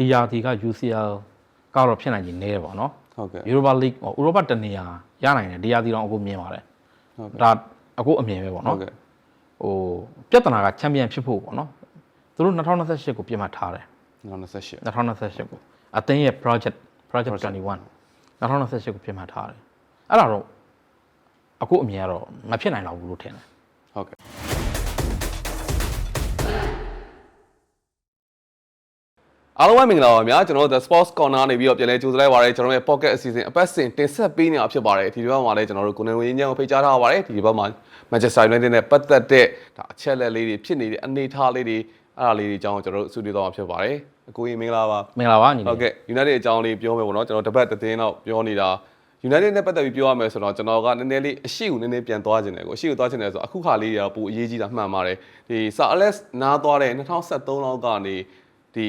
ဒီယာဒီက UCL ကတော့ဖြစ်နိုင်ကြီးနေတယ်ပေါ့နော်ဟုတ်ကဲ့ Europa League ဥရောပတနေရာရနိုင်တယ်ဒီယာဒီတော့အခုမြင်ပါတယ်ဒါအခုအမြင်ပဲပေါ့နော်ဟုတ်ကဲ့ဟိုပြဿနာကချန်ပီယံဖြစ်ဖို့ပေါ့နော်သူတို့2028ကိုပြင်မှတ်ထားတယ်2028ကိုအသင်းရဲ့ project 21 2028ကိုပြင်မှတ်ထားတယ်အဲ့ဒါတော့အခုအမြင်ကတော့မဖြစ်နိုင်တော့ဘူးလို့ထင်တယ်ဟုတ်ကဲ့အားလုံးပဲမင်္ဂလာပါဗျာကျွန်တော်တို့ The Sports Corner နေပြီးတော့ပြန်လဲကြိုးစားလိုက်ပါရစေကျွန်တော်ရဲ့ Pocket အစီအစဉ်အပတ်စဉ်တင်ဆက်ပေးနေတာဖြစ်ပါတယ်ဒီတစ်ပတ်မှာလည်းကျွန်တော်တို့ကိုနေဝင်းညံကိုဖိတ်ကြားထားပါတယ်ဒီတစ်ပတ်မှာ Manchester United နဲ့ပတ်သက်တဲ့ဒါအချက်လက်လေးတွေဖြစ်နေတဲ့အနေအထားလေးတွေအဲ့ဒါလေးတွေအကြောင်းကျွန်တော်တို့ဆွေးနွေးသွားမှာဖြစ်ပါတယ်အကိုကြီးမင်္ဂလာပါမင်္ဂလာပါညီဟုတ်ကဲ့ United အကြောင်းလေးပြောမယ်ပေါ့နော်ကျွန်တော်တပတ်တစ်သိန်းတော့ပြောနေတာ United နဲ့ပတ်သက်ပြီးပြောရမယ်ဆိုတော့ကျွန်တော်ကနည်းနည်းလေးအရှိကိုနည်းနည်းပြန်သွားခြင်းတယ်ကိုအရှိကိုသွားခြင်းတယ်ဆိုတော့အခုခါလေးတွေကပိုအရေးကြီးတာမှန်ပါတယ်ဒီ Sir Alex နားသွားတဲ့2013လောက်ကနေဒီ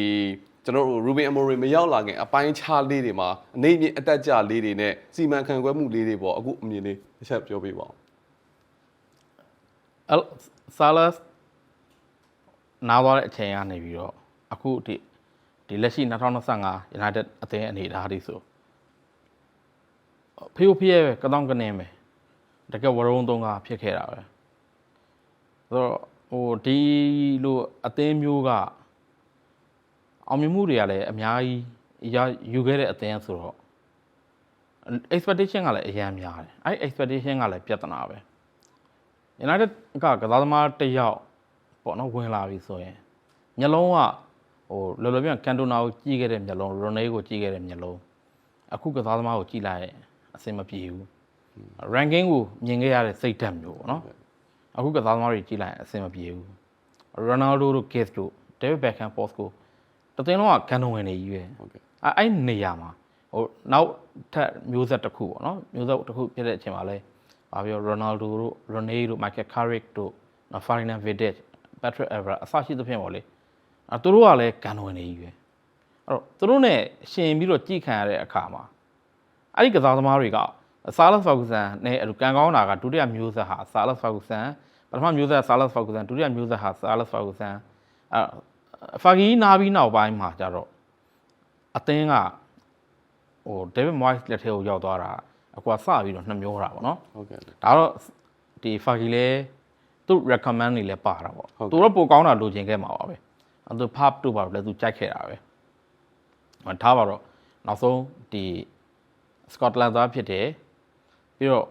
ကျွန်တော်တို့ Ruben Amorim မရောက်လာခင်အပိုင်းခြားလေးတွေမှာအနေမြင့်အတက်ကြလေးတွေနဲ့စီမံခန့်ခွဲမှုလေးတွေပေါ့အခုအမြင်လေးတစ်ချက်ပြောပေးပါဦးSalas နားသွားတဲ့အချိန်ကနေပြီးတော့အခုဒီလက်ရှိ2025 United အသင်းအနေအထားတွေဆိုဖေးရဲ့ကတောင်းကနေပဲတကယ်ဝရုံးသုံးကဖြစ်ခဲ့တာပဲဆိုတော့ဟိုဒီလိုအသင်းမျိုးကအောင်မြင်မှုတွေကလည်းအများကြီးယူခဲ့တဲ့အသင်းဆိုတော့ expectation ကလည်းအများများတယ်အဲ့ expectation ကလည်းပြဿနာပဲ United ကကစားသမားတစ်ယောက်ပေါ့နော်ဝင်လာပြီဆိုရင်မျက်လုံးကဟိုလောလောပြန်ကန်တိုနာကိုကြီးခဲ့တဲ့မျက်လုံးရိုနေကိုကြီးခဲ့တဲ့မျက်လုံးအခုကစားသမားကိုကြီးလိုက်အဆင်မပြေဘူး ranking ကိုမြင်ခဲ့ရတဲ့စိတ်ဓာတ်မျိုးပေါ့နော်အခုကစားသမားတွေကြီးလိုက်အဆင်မပြေဘူး Ronaldo တို့ Case တို့ David Beckham Post ကိုတသိန်းလုံးကကန်တိုဝင်နေကြီးပဲအဲ့နေရာမှာဟိုနောက်ထပ်မျိုးဆက်တစ်ခုပေါ့နော်မျိုးဆက်တစ်ခုဖြစ်တဲ့အချိန်မှာလဲဘာပြော Ronaldo တို့ Rooney တို့ Michael Carrick တို့ Ferdinand Vidic Patrick Evra အစရှိသဖြင့်ပေါ့လေသူတို့ကလည်းကန်ဝင်နေကြီးပဲအဲ့တော့သူတို့ ਨੇ ရှင်ပြီးတော့ကြည့်ခံရတဲ့အခါမှာအဲ့ဒီကစားသမားတွေက Salas Ferguson နဲ့အတူကန်ကောင်းတာကဒုတိယမျိုးဆက်ဟာ Salas Ferguson ပထမမျိုးဆက် Salas Ferguson ဒုတိယမျိုးဆက်ဟာ Salas Ferguson ဖာဂီနာပြီးနောက်ပိုင်းမှာကျတော့အသင်းကဟို David Moyes လက်ထဲကိုရောက်သွားတာအကွာစပြီးတော့နှစ်မျိုးတာပေါ့နော်ဟုတ်ကဲ့ဒါတော့ဒီဖာဂီလဲသူ့ recommend တွေလည်းပါတာပေါ့သူတော့ပိုကောင်းတာလိုချင်ခဲ့မှာပါပဲသူ pub တို့ပါလည်းသူကြိုက်ခဲ့တာပဲထားပါတော့နောက်ဆုံးဒီ Scotland သားဖြစ်တယ်ပြီးတော့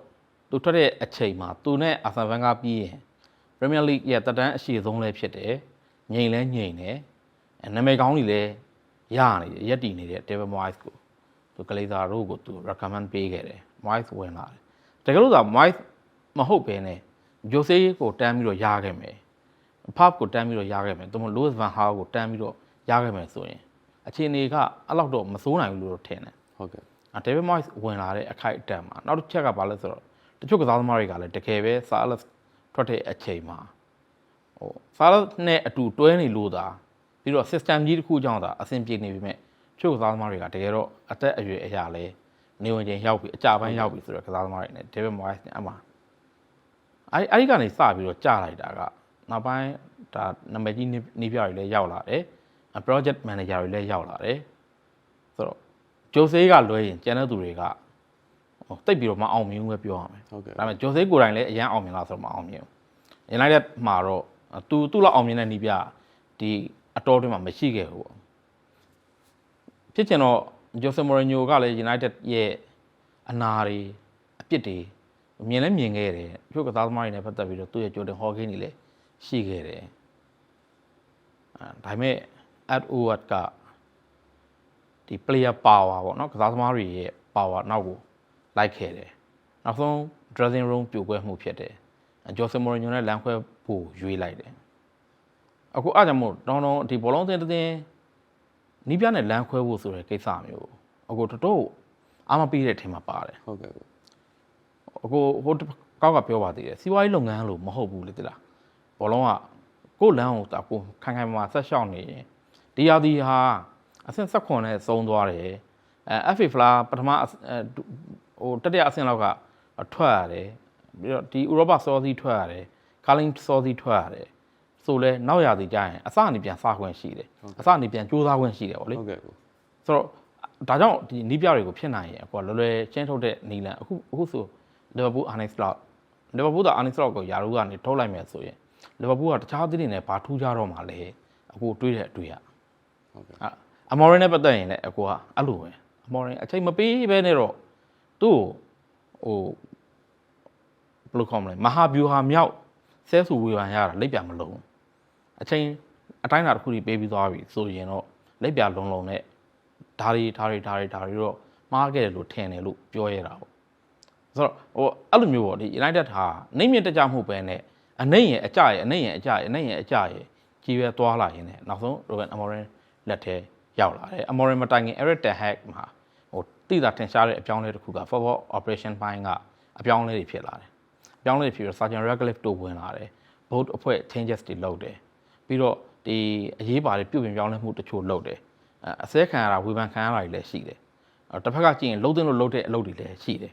သူထွက်တဲ့အချိန်မှာသူနဲ့ Arsene Wenger ပြီးရင် Premier League ရဲ့တက်တန်းအရှိဆုံးလည်းဖြစ်တယ်ငိန်လဲငိန်တယ်နာမည်ကောင်းတွေလည်းရနေတယ်ရက်တည်နေတဲ့ David Moyes ကိုသူကလေးသားတို့ကိုသူ recommend ပေးခဲ့တယ် Moyes ဝင်လာတယ်တကယ်လို့သာ Moyes မဟုတ်ဘဲနဲ့ Jose ကိုတန်းပြီးတော့ရခဲ့မယ် Pep ကိုတန်းပြီးတော့ရခဲ့မယ်သူမ Louis van Gaal ကိုတန်းပြီးတော့ရခဲ့မယ်ဆိုရင်အခြေအနေကအဲ့လောက်တော့မစိုးနိုင်ဘူးလို့ထင်တယ်ဟုတ်ကဲ့David Moyes ဝင်လာတဲ့အခိုက်အတန့်မှာနောက်တစ်ချက်ကဘာလဲဆိုတော့တချို့ကစားသမားတွေကလည်းတကယ်ပဲ Salas ထွက်တဲ့အချိန်မှာဟို Salas နဲ့အတူတွဲနေလို့သာပြီးတော့ system ကြီးတစ်ခုကြောင့်သာအဆင်ပြေနေပြီမဲ့ချို့ကစားသမားတွေကတကယ်တော့အသက်အရွယ်အရာလဲနေဝင်ချင်းရောက်ပြီအကြပိုင်းရောက်ပြီဆိုတော့ကစားသမားတွေနဲ့ David Moyes နဲ့အမှအဲ့ဒီကနေစပြီးတော့ကြာလိုက်တာကနောက်ပိုင်းဒါနာမည်ကြီးနေပြတွေလည်းရောက်လာတယ် project manager တွေလည်းရောက်လာတယ်ဆိုတော့ဂျိုဆေးကလွဲရင်ကျန်တဲ့သူတွေကတိတ်ပြီးတော့မအောင်မြင်ဘူးပဲပြောရမယ်ဟုတ်ကဲ့ဒါပေမဲ့ဂျိုဆေးကိုယ်တိုင်လည်းအရန်အောင်မြင်လားဆိုတော့မအောင်မြင်ဘူး United မှာတော့သူ့လောက်အောင်မြင်တဲ့နီးပြဒီအတော်တွင်းမှာမရှိခဲ့ဘူးပေါ့ဖြစ်ချင်တော့ဂျိုဆေမိုရီညိုကလည်း United ရဲ့အနာတွေအပြစ်တွေမြင်လဲမြင်ခဲ့တယ်သူကစားသမားတွေနဲ့ပတ်သက်ပြီးတော့သူ့ရဲ့ဂျိုတင်ဟော်ကင်းတွေလည်းရှိခဲ့တယ်ဒါပေမဲ့ Edward ကဒီ player power ပေါ့နော်ကစားသမားတွေရဲ့ power နောက်ကိုလိုက်ခဲ့တယ်နောက်ဆုံး dressing room ပြိုကွဲမှုဖြစ်တယ်ဂျိုဆေမိုရီညိုနဲ့လမ်းခွဲဖို့ရွေးလိုက်တယ်အခုအားကြောင့်မို့တောင်းဒီဘောလုံးသင်းတင်းနီးပြနဲ့လမ်းခွဲဖို့ဆိုတဲ့ကိစ္စမျိုးအခုတော်တော်အားမပေးတဲ့ထင်မှာပါတယ်ဟုတ်ကဲ့အခုဟိုကောက်ကပြောပါသေးတယ်စီးပွားရေးလုပ်ငန်းလို့မဟုတ်ဘူးလေတိလားဘောလုံးကကိုယ်လမ်းကိုကိုခိုင်ခိုင်မာဆက်ရှောက်နေရင်ဒီယာဒီဟာအဆင့်16နဲ့သုံးသွားတယ်FA ဖလားပထမဟိုတတိယအဆင့်လောက်ကထွက်ရတယ်ပြီးတော့ဒီဥရောပစောစီးထွက်ရတယ်ကာလင်းစောစီးထွက်ရတယ်ဆို ဆိုလဲနောက်ရသည်ကြရင်အစအနေပြန်စခွင့်ရှိတယ်အစအနေပြန်ကြိုးစားခွင့်ရှိတယ်ဗောလေ ဟုတ်ကဲ့ကို ဆိုတော့ဒါကြောင့်ဒီနီးပြတွေကိုဖြစ်နိုင်ရင်ကိုကလွယ်လွယ်ချင်းထုတ်တဲ့နီလန်အခုဆိုလီဗာပူးအာနိစလောက်လီဗာပူးကအာနိစလောက်ကိုယာရူကနေထုတ်လိုက်မယ်ဆိုရင်လီဗာပူးကတခြားသင်းတွေနဲ့ဘာထူးခြားတော့မှလဲအခုတွေးတဲ့အတွေ့ရ ဟုတ်ကဲ့ အမော်ရင်နဲ့ပတ်သက်ရင်လည်းအကူကအဲ့လိုပဲအမော်ရင်အချိန်မပေးဘဲနဲ့တော့သူ့ဟိုဘယ်လိုခေါ်မလဲမဟာဗျူဟာမြောက်ဆဲဆူဝေဖန်ရတာလက်ပြမလုံးအချိန်အတိုင်းအတာတစ်ခုကြီးပေးပြီးသွားပြီဆိုရင်တော့လက်ပြလုံးလုံးနဲ့ဓာရီတော့မှားခဲ့တယ်လို့ထင်တယ်လို့ပြောရတာပေါ့ဆိုတော့ဟိုအဲ့လိုမျိုးပေါ့ဒီ United ဟာနှိမ့်မြင့်တကြမှုပဲနဲ့အနှိမ့်ရဲ့အကြရဲ့ကြီးပဲသွားလာရင်းနဲ့နောက်ဆုံး Ruben Amorim လက်ထဲရောက်လာတယ် Amorim မတိုင်ခင် Erik ten Hag မှာဟိုတိတာထင်ရှားတဲ့အပြောင်းလဲတစ်ခုက forward operation ဘိုင်းကအပြောင်းလဲတွေဖြစ်လာတယ်အပြောင်းလဲဖြစ်ပြီး Sergeant Ratcliffe တို့ဝင်လာတယ် board အဖွဲ့ changes တွေလုပ်တယ်ပြီးတော့ဒီအရေးပါတဲ့ပြုပြင်ပြောင်းလဲမှုတချို့လုပ်တယ်အစဲခံရတာဝေဖန်ခံရတာတွေလည်းရှိတယ်တစ်ဖက်ကကြည့်ရင်လှုပ်သိမ်းလို့လှုပ်တဲ့အလုပ်တွေလည်းရှိတယ်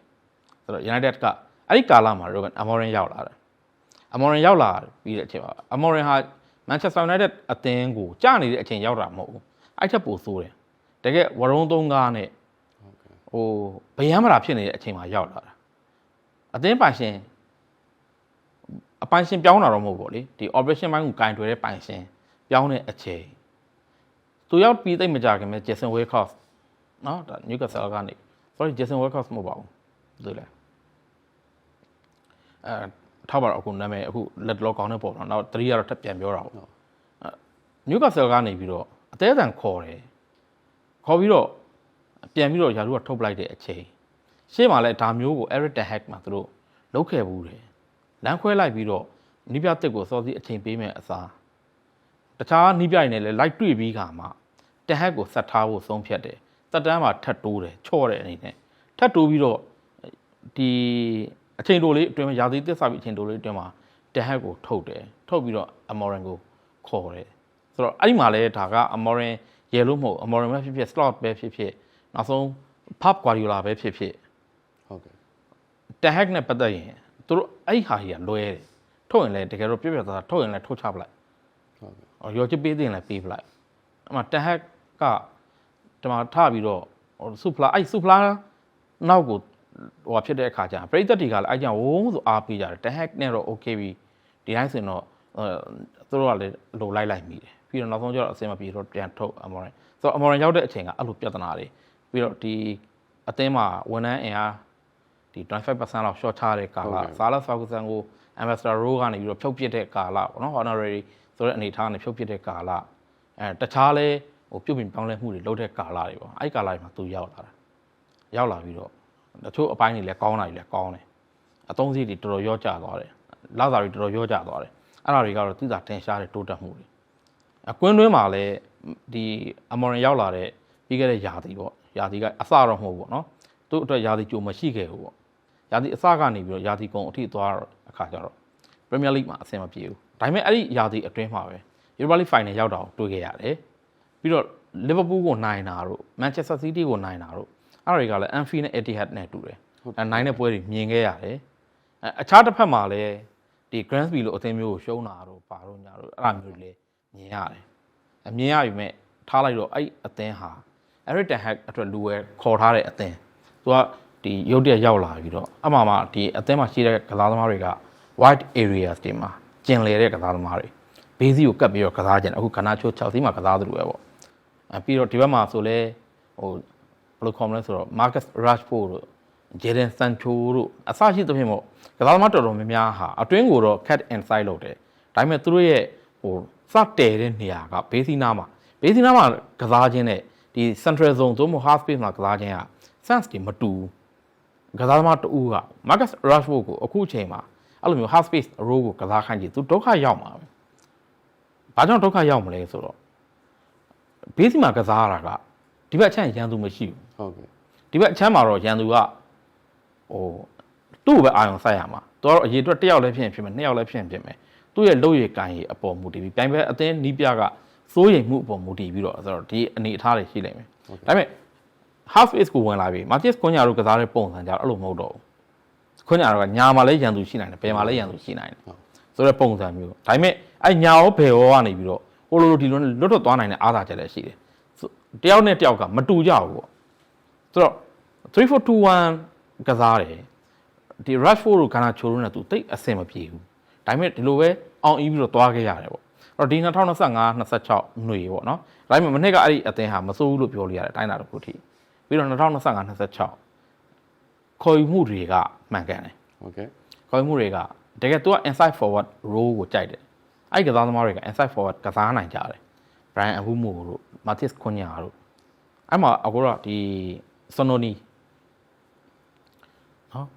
ဆိုတော့ United ကအဲ့ဒီကာလမှာ Ruben Amorim ရောက်လာတယ် Amorim ရောက်လာပြီးတဲ့အချိန်မှာ Amorim ဟာ Manchester United အသင်းကိုကြာနေတဲ့အချိန်ရောက်တာမဟုတ်ဘူးအဲ့ထက်ပိုဆိုးတယ်တကယ်ဝရုံး3ကားနဲ့ဟိုဗယံမတာဖြစ်နေတဲ့အချိန်မှာရောက်လာတာအသင်းပိုင်ရှင်အပိုင်ရှင်ပြောင်းတာတော့မဟုတ်ဘူးလေဒီ operation ဘိုင်းကိုကင်တွယ်တဲ့ပိုင်ရှင်ပြောင်းတဲ့အချိန်သူရောက်ပြီးသိမကြခင်မဲ့ Jason Wilcox နော်ဒါ Newcastle ကနေ sorry Jason Wilcox မဟုတ်ပါဘူးသူလဲထောက်ပါတော့အခုနာမည်အခုလက်လောကောင်းနေပေါ့နော်နောက်3ကတော့ထပ်ပြန်ပြောတာပေါ့Newcastle ကနေပြီးတော့အသေးအံခေါ်တယ်ခေါ်ပြီးတော့ပြန်ပြီးတော့ယာရုကထုတ်ပလိုက်တဲ့အချိန်ရှေ့မှာလည်းဒါမျိုးကို Erik ten Hag မှာသူတို့လုပ်ခဲ့ဘူးတယ်လမ်းခွဲလိုက်ပြီးတော့နီးပြတစ်ကိုစောစီအချိန်ပေးမယ်အစားတခြားနီးပြတွေနဲ့လည်းလိုက်တွေ့ပြီးခါမှten Hag ကိုဆက်ထားဖို့ဆုံးဖြတ်တယ်တက်တန်းမှာထပ်တိုးတယ်ချော့တဲ့အနေနဲ့ထပ်တိုးပြီးတော့ဒီအချိန်တိုလေးအတွင်းမှာယာသီသစ္စာပြီးအချိန်တိုလေးအတွင်းမှာten Hag ကိုထုတ်တယ်ထုတ်ပြီးတော့ Amorim ကိုခေါ်တယ်ဆိုတော့အဲ့ဒီမှာလည်းဒါက Amorim ရဲလို့မဟုတ် Amorim ပဲဖြစ်ဖြစ် slot ပဲဖြစ်ဖြစ်နောက်ဆုံး Pep Guardiola ပဲဖြစ်ဖြစ်ဟုတ်ကဲ့ ten Hag နဲ့ပတ်သက်ရင်သူတို့အဲ့ဟာကြီးကလွဲတယ်ထုတ်ရင်လည်းတကယ်တော့ပြပြသားထုတ်ရင်လည်းထုတ်ချပလိုက်ဟုတ်ကဲ့ရောချစ်ပေးတဲ့ရင်လည်းပေးပလိုက်အဲ့မှာ ten Hag ကဒီမှာထပြီးတော့ဆူဖလာနောက်ကိုဟိုဖြစ်တဲ့အခါကျပရိသတ်တွေကလည်းအဲ့ကြောင့်ဝုန်းဆိုအားပေးကြတယ်ten Hag နဲ့တော့ okay ပြီဒီတိုင်းဆိုရင်တော့သူတို့ကလည်းလိုလိုက်မိတယ်ပြီးတော့နောက်ဆုံးကျတော့အစင်မပြေတော့ပြန်ထုတ် Amorim ဆိုတော့ Amorim ရောက်တဲ့အချိန်ကအဲ့လိုပြဿနာတွေပြီးတော့ဒီအသင်းမှာဝန်ထမ်းအင်အားဒီ 25% လောက် short ချတဲ့ကာလ Salah Ferguson ကို Ambassador role ကနေပြီးတော့ဖြုတ်ပစ်တဲ့ကာလပေါ့နော် honorary ဆိုတဲ့အနေထားနဲ့ဖြုတ်ပစ်တဲ့ကာလတခြားလဲဟိုပြုတ်ပြင်ပြောင်းလဲမှုတွေလုပ်တဲ့ကာလတွေပေါ့အဲ့ကာလတွေမှာသူရောက်လာပြီးတော့တချို့အပိုင်းတွေလည်းကောင်းတာတွေလည်းကောင်းတယ်အသုံးစရိတ်တွေတော်တော်ရောကျသွားတယ်လစာတွေတော်တော်ရောကျသွားတယ်အဲ့ဒါတွေကတော့သိတာတင်ရှားတဲ့တိုးတက်မှုတွေအကွင်းတွင်းမှာလည်းဒီ Amorim ရောက်လာတဲ့ပြီးခဲ့တဲ့ယာတီပေါ့ယာတီကအစတော့မဟုတ်ဘူးပေါ့နော်သူ့အတွက်ယာတီကြိုမရှိခဲ့ဘူးပေါ့ယာတီအစကနေပြီးတော့ယာတီကုံအထိသွားတော့အခါကျတော့ Premier League မှာအဆင်မပြေဘူးဒါပေမဲ့အဲ့ဒီယာတီအတွင်းမှာပဲ Europa League Final ရောက်တာကိုတွေ့ခဲ့ရတယ်ပြီးတော့ Liverpool ကိုနိုင်တာတို့ Manchester City ကိုနိုင်တာတို့အဲ့ဒါတွေကလည်း Anfield နဲ့ Etihad နဲ့တူတယ်နိုင်တဲ့ပွဲတွေမြင်ခဲ့ရတယ်အခြားတစ်ဖက်မှာလည်းဒီ Grandsby လို့အသင်းမျိုးကိုရှုံးတာတို့ဘာတို့ညာတို့အဲ့ဒါမျိုးတွေလည်းမြင်ရတယ်မြင်ရပြီမဲ့ထားလိုက်တော့အဲ့အသင်းဟာ Erik ten Hag အတွက်လူဝဲခေါ်ထားတဲ့အသင်းသူကဒီရုပ်တရက်ရောက်လာပြီးတော့အမှန်ဒီအသင်းမှာရှိတဲ့ကစားသမားတွေက wide areas တွေမှာကျင်လည်တဲ့ကစားသမားတွေဘေးစီးကိုကပ်ပြီးတော့ကစားကြတယ်အခုကနာချို6စီးမှာကစားသလိုပဲပေါ့ပြီးတော့ဒီဘက်မှာဆိုလဲဟိုဘယ်လိုခေါ်မလဲဆိုတော့ Marcus Rashford တို့ Jadon Sancho တို့အစရှိသဖြင့်ပေါ့ကစားသမားတော်တော်များများဟာအတွင်းကိုတော့ cut inside လုပ်တယ်ဒါပေမဲ့သူတို့ရဲ့ဟိုစတဲ့တဲ့နေရာကဘေးစီးနားမှာကစားခြင်းနဲ့ဒီ central zone သို့မဟုတ် half space မှာကစားခြင်းက sense တွေမတူကစားသမားတူက Marcus Rashford ကိုအခုအချိန်မှာအဲ့လိုမျိုး half space row ကိုကစားခိုင်းကြည့်သူဒုက္ခရောက်မှာပဲဘာကြောင့်ဒုက္ခရောက်မလဲဆိုတော့ဘေးစီးမှာကစားရတာကဒီဘက်အချမ်းရန်သူမရှိဘူးဟုတ်ကဲ့ဒီဘက်အချမ်းမှာတော့ရန်သူကဟိုသူ့ပဲအာရုံစိုက်ရမှာသူကတော့အရေးအတွက်တစ်ယောက်လည်းဖြစ်မယ်နှစ်ယောက်လည်းဖြစ်မယ်သူ့ရဲ့လုပ်ရည်ကိုင်ရည်အပေါ်မူတည်ပြီးပြိုင်ပွဲအသင်းနီးပြကစိုးရိမ်မှုအပေါ်မူတည်ပြီးတော့ဆိုတော့ဒီအနေအထားတွေရှိလိမ့်မယ်ဒါပေမဲ့ half is ကိုဝင်လာပြီ Marcus ခွန်ညာတို့ကစားတဲ့ပုံစံကြတော့အဲ့လိုမဟုတ်တော့ဘူးခွန်ညာတို့ကညာမှာလည်းရန်သူရှိနိုင်တယ်ဘယ်မှာလည်းရန်သူရှိနိုင်တယ် ဆိုတဲ့ပုံစံမျိုးဒါပေမဲ့အဲ့ညာရောဘယ်ရောကနေပြီးတော့ဟိုလိုဒီလိုလွတ်ထွက်သွားနိုင်တဲ့အားသာချက်လည်းရှိတယ်တယောက်နဲ့တယောက်ကမတူကြဘူးပေါ့ဆိုတော့3-4-2-1ကစားတယ်ဒီ Rashford ကိုကနာချိုးလို့နဲ့သူတိတ်အဆင်မပြေဘူးဒါပေမဲ့ဒီလိုပဲအောင်အီးပြီးတော့သွားခဲ့ရတယ်ပေါ့အဲ့တော့ဒီ2025-26ຫນွေပေါ့နော်ဒါပေမဲ့မနေ့ကအဲ့ဒီအသင်းဟာမစိုးဘူးလို့ပြောလို့ရတယ်တိုင်းတာတစ်ခုထိပြီးတော့2025-26ခေါ်ယူမှုတွေကမှန်ကန်တယ် Okay ခေါ်ယူမှုတွေကတကယ်သူက inside forward role ကိုကြိုက်တယ်အဲ့ကစားသမားတွေက inside forward ကစားနိုင်ကြတယ် Brian Mbeumo တို့ Matheus Cunha တို့အဲ့မှာအခုတော့ဒီ Sononi နော်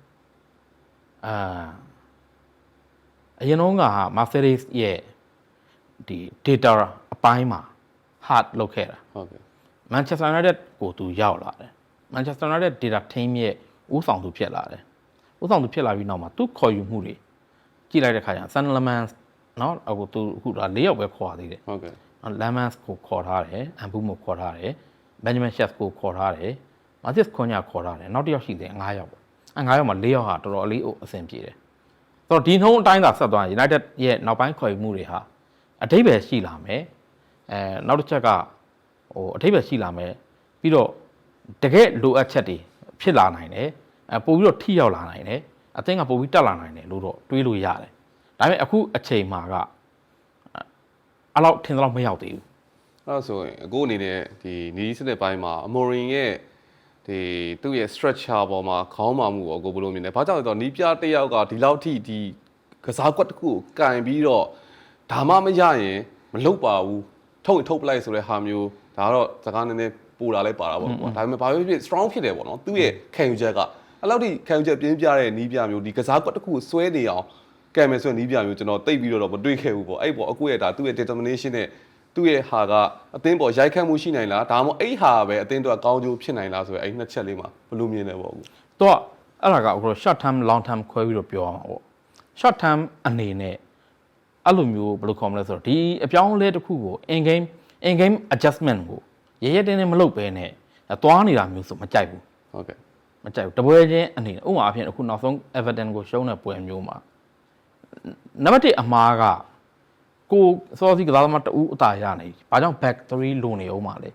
အရင်တော့က Mercedes ရဲ့ဒီ data အပိုင်းမှာ hard လုပ်ခဲ့တာ ဟုတ်ကဲ့ Manchester United ကိုသူရောက်လာတယ် Manchester United data team ရဲ့ဦးဆောင်သူဖြစ်လာတယ်ဦးဆောင်သူဖြစ်လာပြီးနောက်မှာသူခေါ်ယူမှုတွေကြည့်လိုက်တဲ့ခါကျရင် Sunderland နော်အခုသူအခုဒါ၄ယောက်ပဲခေါ်ရသေးတယ် ဟုတ်ကဲ့ Lemans ကိုခေါ်ထားတယ် Mbeumo ခေါ်ထားတယ် Benjamin Sesko ကိုခေါ်ထားတယ် Matheus Cunha ခေါ်ထားတယ်နောက်တစ်ယောက်ရှိတယ်9ယောက်ပေါ့အဲ9ယောက်မှာ4ယောက်ဟာတော်တော်လေးအဆင်ပြေတယ်ဆိုတော့ဒီနှုံးအတိုင်းသာဆက်သွားရင် United ရဲ့နောက်ပိုင်းခေါ်ယူမှုတွေဟာအဓိပ္ပာယ်ရှိလာမယ်နောက်တစ်ချက်ကအဓိပ္ပာယ်ရှိလာမယ်ပြီးတော့တကယ်လိုအပ်ချက်တွေဖြစ်လာနိုင်တယ်ပို့ပြီးတော့ထိရောက်လာနိုင်တယ်အသင်းကပို့ပြီးတက်လာနိုင်တယ်လို့တော့တွေးလို့ရတယ်ဒါပေမဲ့အခုအချိန်မှာကအဲ့လောက်ထင်သလောက်မရောက်သေးဘူးအဲ့ဒါဆိုရင်အခုအနေနဲ့ဒီနီးစနစ်ပိုင်းမှာအမော်ရင်ရဲ့ဒီသူ့ရဲ့ structure ပေါ်မှာခေါင်းမာမှုကိုကိုဘယ်လိုမြင်လဲဘာကြောင့်လဲဆိုတော့နီးပြတစ်ယောက်ကဒီလောက်ထိဒီကစားကွက်တစ်ခုကိုကင်ပြီးတော့ဒါမှမရရင်မလုပ်ပါဘူးထုတ်ရင်ထုတ်ပလိုက်ဆိုတဲ့ဟာမျိုးဒါကတော့စကားနည်းနည်းပူတာလဲပါတာပေါ့ကွာဒါပေမဲ့ဘာဖြစ် strong ဖြစ်တယ်ပေါ့နော်သူ့ရဲ့ခံယူချက်ကအဲ့လောက်ထိခံယူချက်ပြင်းပြတဲ့နီးပြမျိုးဒီကစားကွက်တစ်ခုကိုစွဲနေအောင်ကင်မယ်ဆိုရင်နီးပြမျိုးကျွန်တော်တိတ်ပြီးတော့မတွေ့ခဲ့ဘူးပေါ့အဲ့ပေါ့အခုရဲ့ဒါသူ့ရဲ့ determination နဲ့သူ့ရဲ့ဟာကအသင်းပေါ်ရိုက်ခတ်မှုရှိနိုင်လားဒါမှမဟုတ်အဲ့ဟာပဲအသင်းတော့ကောင်းကျိုးဖြစ်နိုင်လားဆိုရင်အဲ့နှစ်ချက်လေးမှာဘယ်လိုမြင်လဲပေါ့အခုတော့အဲ့ဒါကအခု short term long term ခွဲပြီးတော့ပြောအောင်ပေါ့ short term အနေနဲ့အဲ့လိုမျိုးဘယ်လိုခေါ်မလဲဆိုတော့ဒီအပြောင်းအလဲတစ်ခုကို in game adjustment ကိုရရတင်းတင်းမလုပ်ဘဲနဲ့သွားနေတာမျိုးဆိုမကြိုက်ဘူးဟုတ်ကဲ့မကြိုက်ဘူးတပွဲချင်းအနေနဲ့ဥပမာအဖြစ်အခုနောက်ဆုံး Everton ကိုရှုံးတဲ့ပွဲမျိုးမှာနံပါတ်1အမားကကိုစောစီကစားသမားတူအသာရနေဘာကြောင့် back 3လိုနေအောင်ပါလဲ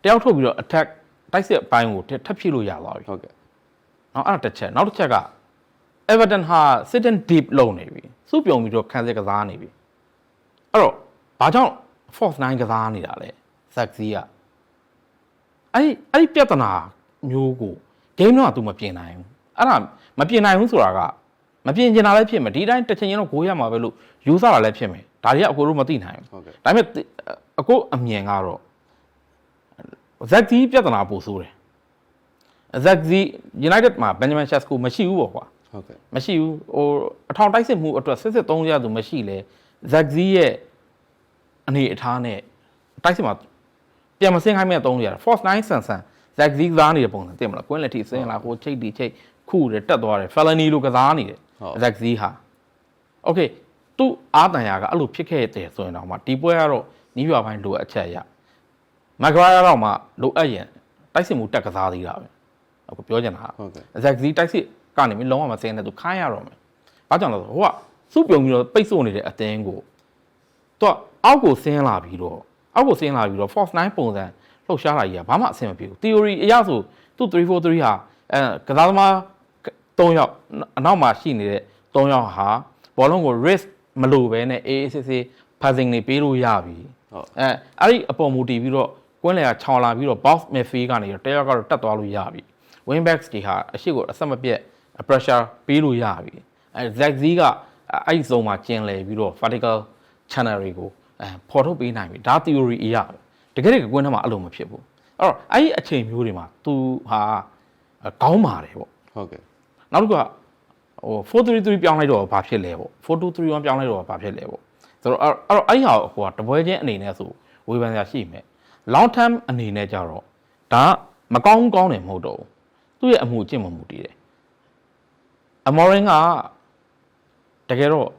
တယောက်ထုတ်ပြီးတော့ attack တိုက်စစ်အပိုင်းကိုထပ်ဖြည့်လို့ရသွားပြီဟုတ်ကဲ့နောက်အဲ့ဒါတစ်ချက်နောက်တစ်ချက်က Everton ဟာ sit and deep လုံနေပြီစုပြုံပြီးတော့ခံစစ်ကစားနေပြီအဲ့တော့ဘာကြောင့် force 9ကစားနေတာလဲဇက်စီကအဲ့ဒီပြဿနာမျိုးကို game တော့သူမပြင်နိုင်ဘူးအဲ့ဒါမပြင်နိုင်ဘူးဆိုတာကမပြင်ကျင်တာလည်းဖြစ်မယ်ဒီတိုင်းတစ်ချိန်ချင်းတော့ဂိုးရမှာပဲလို့ယူဆတာလည်းဖြစ်မယ်ဒါတွေကအကိုတို့မသိနိုင်ဘူးဒါပေမဲ့အကိုအမြင်ကတော့ဇက်စီပြဿနာပို့ဆိုးတယ်ဇက်စီ United မှာ Benjamin Sesko မရှိဘူးပေါ့ကွာဟုတ်ကဲ့မရှိဘူးဟိုအထောင်တိုက်စစ်မှုအတွက်စစ်3ရက်သူမရှိလဲဇက်စီရဲ့အနေအထားနဲ့တိုက်စစ်မှာပြန်မစင်းခိုင်းမဲ့3ရက် Force 9 ဆန်ဇက်စီသားနေတဲ့ပုံစံသိမလားကွင်းလက်ထိစင်းလာဟိုချိတ်တီချိတ်ခုတယ်တက်သွားတယ် Fellaini လိုကစားနေတယ်ဇက်စီဟာโอเคသူ့အားတန်ရာကအဲ့လိုဖြစ်ခဲ့တဲ့ဆိုရင်တော့မှဒီပွဲကတော့နီးရွာပိုင်းလိုအပ်ချက်ရမက်ဂရာယာတော့မှလိုအပ်ရင်တိုက်စစ်မှုတက်ကစားသေးတာပဲအခုပြောချင်တာဇက်စီတိုက်စစ်ကနေမလုံးဝမစင်းတဲ့သူခိုင်းရတော့မယ်ဘာကြောင့်လဲဆိုဟိုကစုပြုံပြီးတော့ပိတ်ဆို့နေတဲ့အတင်းကိုသူကအောက်ကိုဆင်းလာပြီးတော့ Force 9 ပုံစံလှုပ်ရှားတာကြီးကဘာမှအဆင်မပြေဘူး theory အရဆိုသူ့343ဟာကစားသမား3ယောက်အနောက်မှာရှိနေတဲ့3ယောက်ဟာဘောလုံးကို risk မလိုဘဲနဲ့ AACC passing နေပေးလို့ရပြီအဲ့ဒီအပေါ်မူတည်ပြီးတော့ကွင်းလယ်ကခြောင်လာပြီးတော့ box midfield ကနေတော့တယောက်ကတော့တက်သွားလို့ရပြီ wing backs တွေဟာအရှိကိုအဆက်မပြတ် pressure ပေးလို့ရပြီZZ ကအဲ့ဒီ zone မှာကျင်လည်ပြီးတော့ vertical channel တွေကိုဖော်ထုတ်ပေးနိုင်ပြီဒါ theory အရတကယ်ကွင်းထဲမှာအဲ့လိုမဖြစ်ဘူးအဲ့တော့အဲ့ဒီအချိန်မျိုးတွေမှာ तू ဟာကောင်းပါတယ်ပေါ့ဟုတ်ကဲ့နောက်တစ်ခုကဟို433ပြောင်းလိုက်တော့ဘာဖြစ်လဲပေါ့4231ပြောင်းလိုက်တော့ဘာဖြစ်လဲပေါ့ဆိုတော့အဲ့ဟာဟိုကတပွဲချင်းအနေနဲ့ဆိုဝေဖန်စရာရှိမယ် long term အနေနဲ့ကြတော့ဒါမကောင်းတယ်မဟုတ်တော့ဘူးသူ့ရဲ့အမှုအကျင့်မမှုတည်တယ်အမော်ရင်ကတကယ်တော့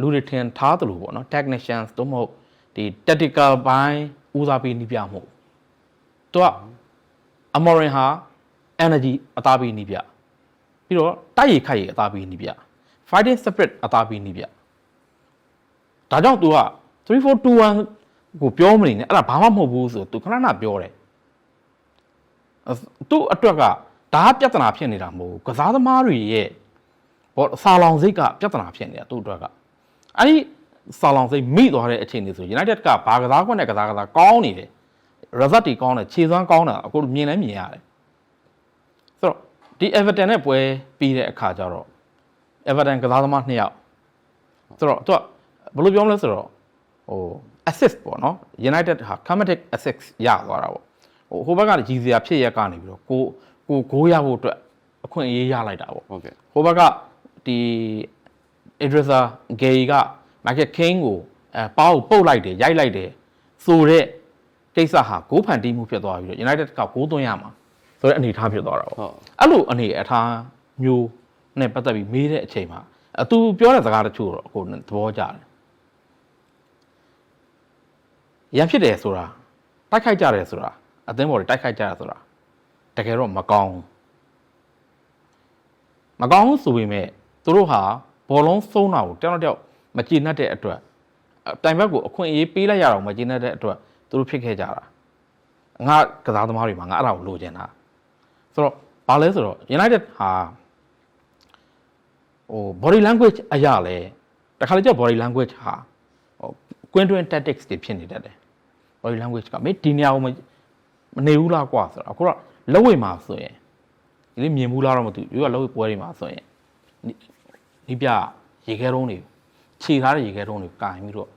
လူတွေထင်ထားသလိုပေါ့နော် technicians တို့မဟုတ်ဒီ tactical ဘိုင်းဦးစားပေးနေပြမှုသူကအမော်ရင်ဟာ energy အသားပေးနေပြပြီးတော့တိုက်ရိုက်ခိုက်ရိုက်အသားပေးနေပြ fighting spirit အသာပြီးနေပြဒါကြောင့် तू က3421ကိုပြောမနေနဲ့အဲ့ဒါဘာမှမဟုတ်ဘူးဆို तू ခဏခဏပြောတယ်သူ့အတွက်ကဒါပြဿနာဖြစ်နေတာမဟုတ်ဘူးကစားသမားတွေရဲ့ဘောစာလောင်စိတ်ကပြဿနာဖြစ်နေတာသူ့အတွက်ကအဲ့ဒီစာလောင်စိတ်မိသွားတဲ့အချိန်တွေဆို United ကဘာကစားခွင့်နဲ့ကစားကောင်းနေတယ် result တွေကောင်းတယ်ခြေစွမ်းကောင်းတာအခုမြင်လဲမြင်ရတယ်ဆိုတော့ဒီ Everton နဲ့ပွဲပြီးတဲ့အခါကျတော့ Everton ကစားသမား2ယောက်ဆိုတော့သူကဘယ်လိုပြောမလဲဆိုတော့ဟို assist ပေါ့နော် United ဟာ Cometic assist ရသွားတာပေါ့ဟိုဘက်ကကြီးစရာဖြစ်ရက်ကနေပြီးတော့ကိုဂိုးရဖို့အတွက်အခွင့်အရေးရလိုက်တာပေါ့ဟုတ်ကဲ့ဟိုဘက်ကဒီ Idrissa Gueye က Michael King ကိုပေါက်ပုတ်လိုက်တယ်ရိုက်လိုက်တယ်ဆိုတဲ့ကိစ္စဟာဂိုးဖန်တီးမှုဖြစ်သွားပြီးတော့ United ကဂိုးသွင်းရမှာဆိုတဲ့အနေအထားဖြစ်သွားတာပေါ့အဲ့လိုအနေအထားမျိုးနဲ့ပတ်သက်ပြီးမေးတဲ့အချိန်မှာသူပြောတဲ့စကားတချို့တော့ကိုသဘောကျတယ်ရန်ဖြစ်တယ်ဆိုတာတိုက်ခိုက်ကြတယ်ဆိုတာအသင်းပေါ်တွေတိုက်ခိုက်ကြတယ်ဆိုတာတကယ်တော့မကောင်းဆိုပေမဲ့သူတို့ဟာဘောလုံးဆုံးတာကိုတယောက်တယောက်မကြည်နပ်တဲ့အတွက်တိုင်ဘက်ကိုအခွင့်အရေးပေးလိုက်ရအောင်မကြည်နပ်တဲ့အတွက်သူတို့ဖြစ်ခဲ့ကြတာငါကစားသမားတွေမှာငါအဲ့ဒါကိုလိုချင်တာဆိုတော့ဘာလဲဆိုတော့ United ဟာbody language အရာလဲတခါလေကျ body language ဟာကွင်းတွင်း tactics တွေဖြစ်နေတတ်တယ် body language ကမင်းဒီနေရာကိုမနေဘူးလားကွာဆိုတော့အခုတော့လက်ဝဲမှာဆိုရင်ဒီလေးမြင်ဘူးလားတော့မသိဘူးကလက်ဝဲပွဲတွေမှာဆိုရင်ဒီပြရေခဲတုံးတွေခြေထားတဲ့ရေခဲတုံးတွေကင်ပြီးတော့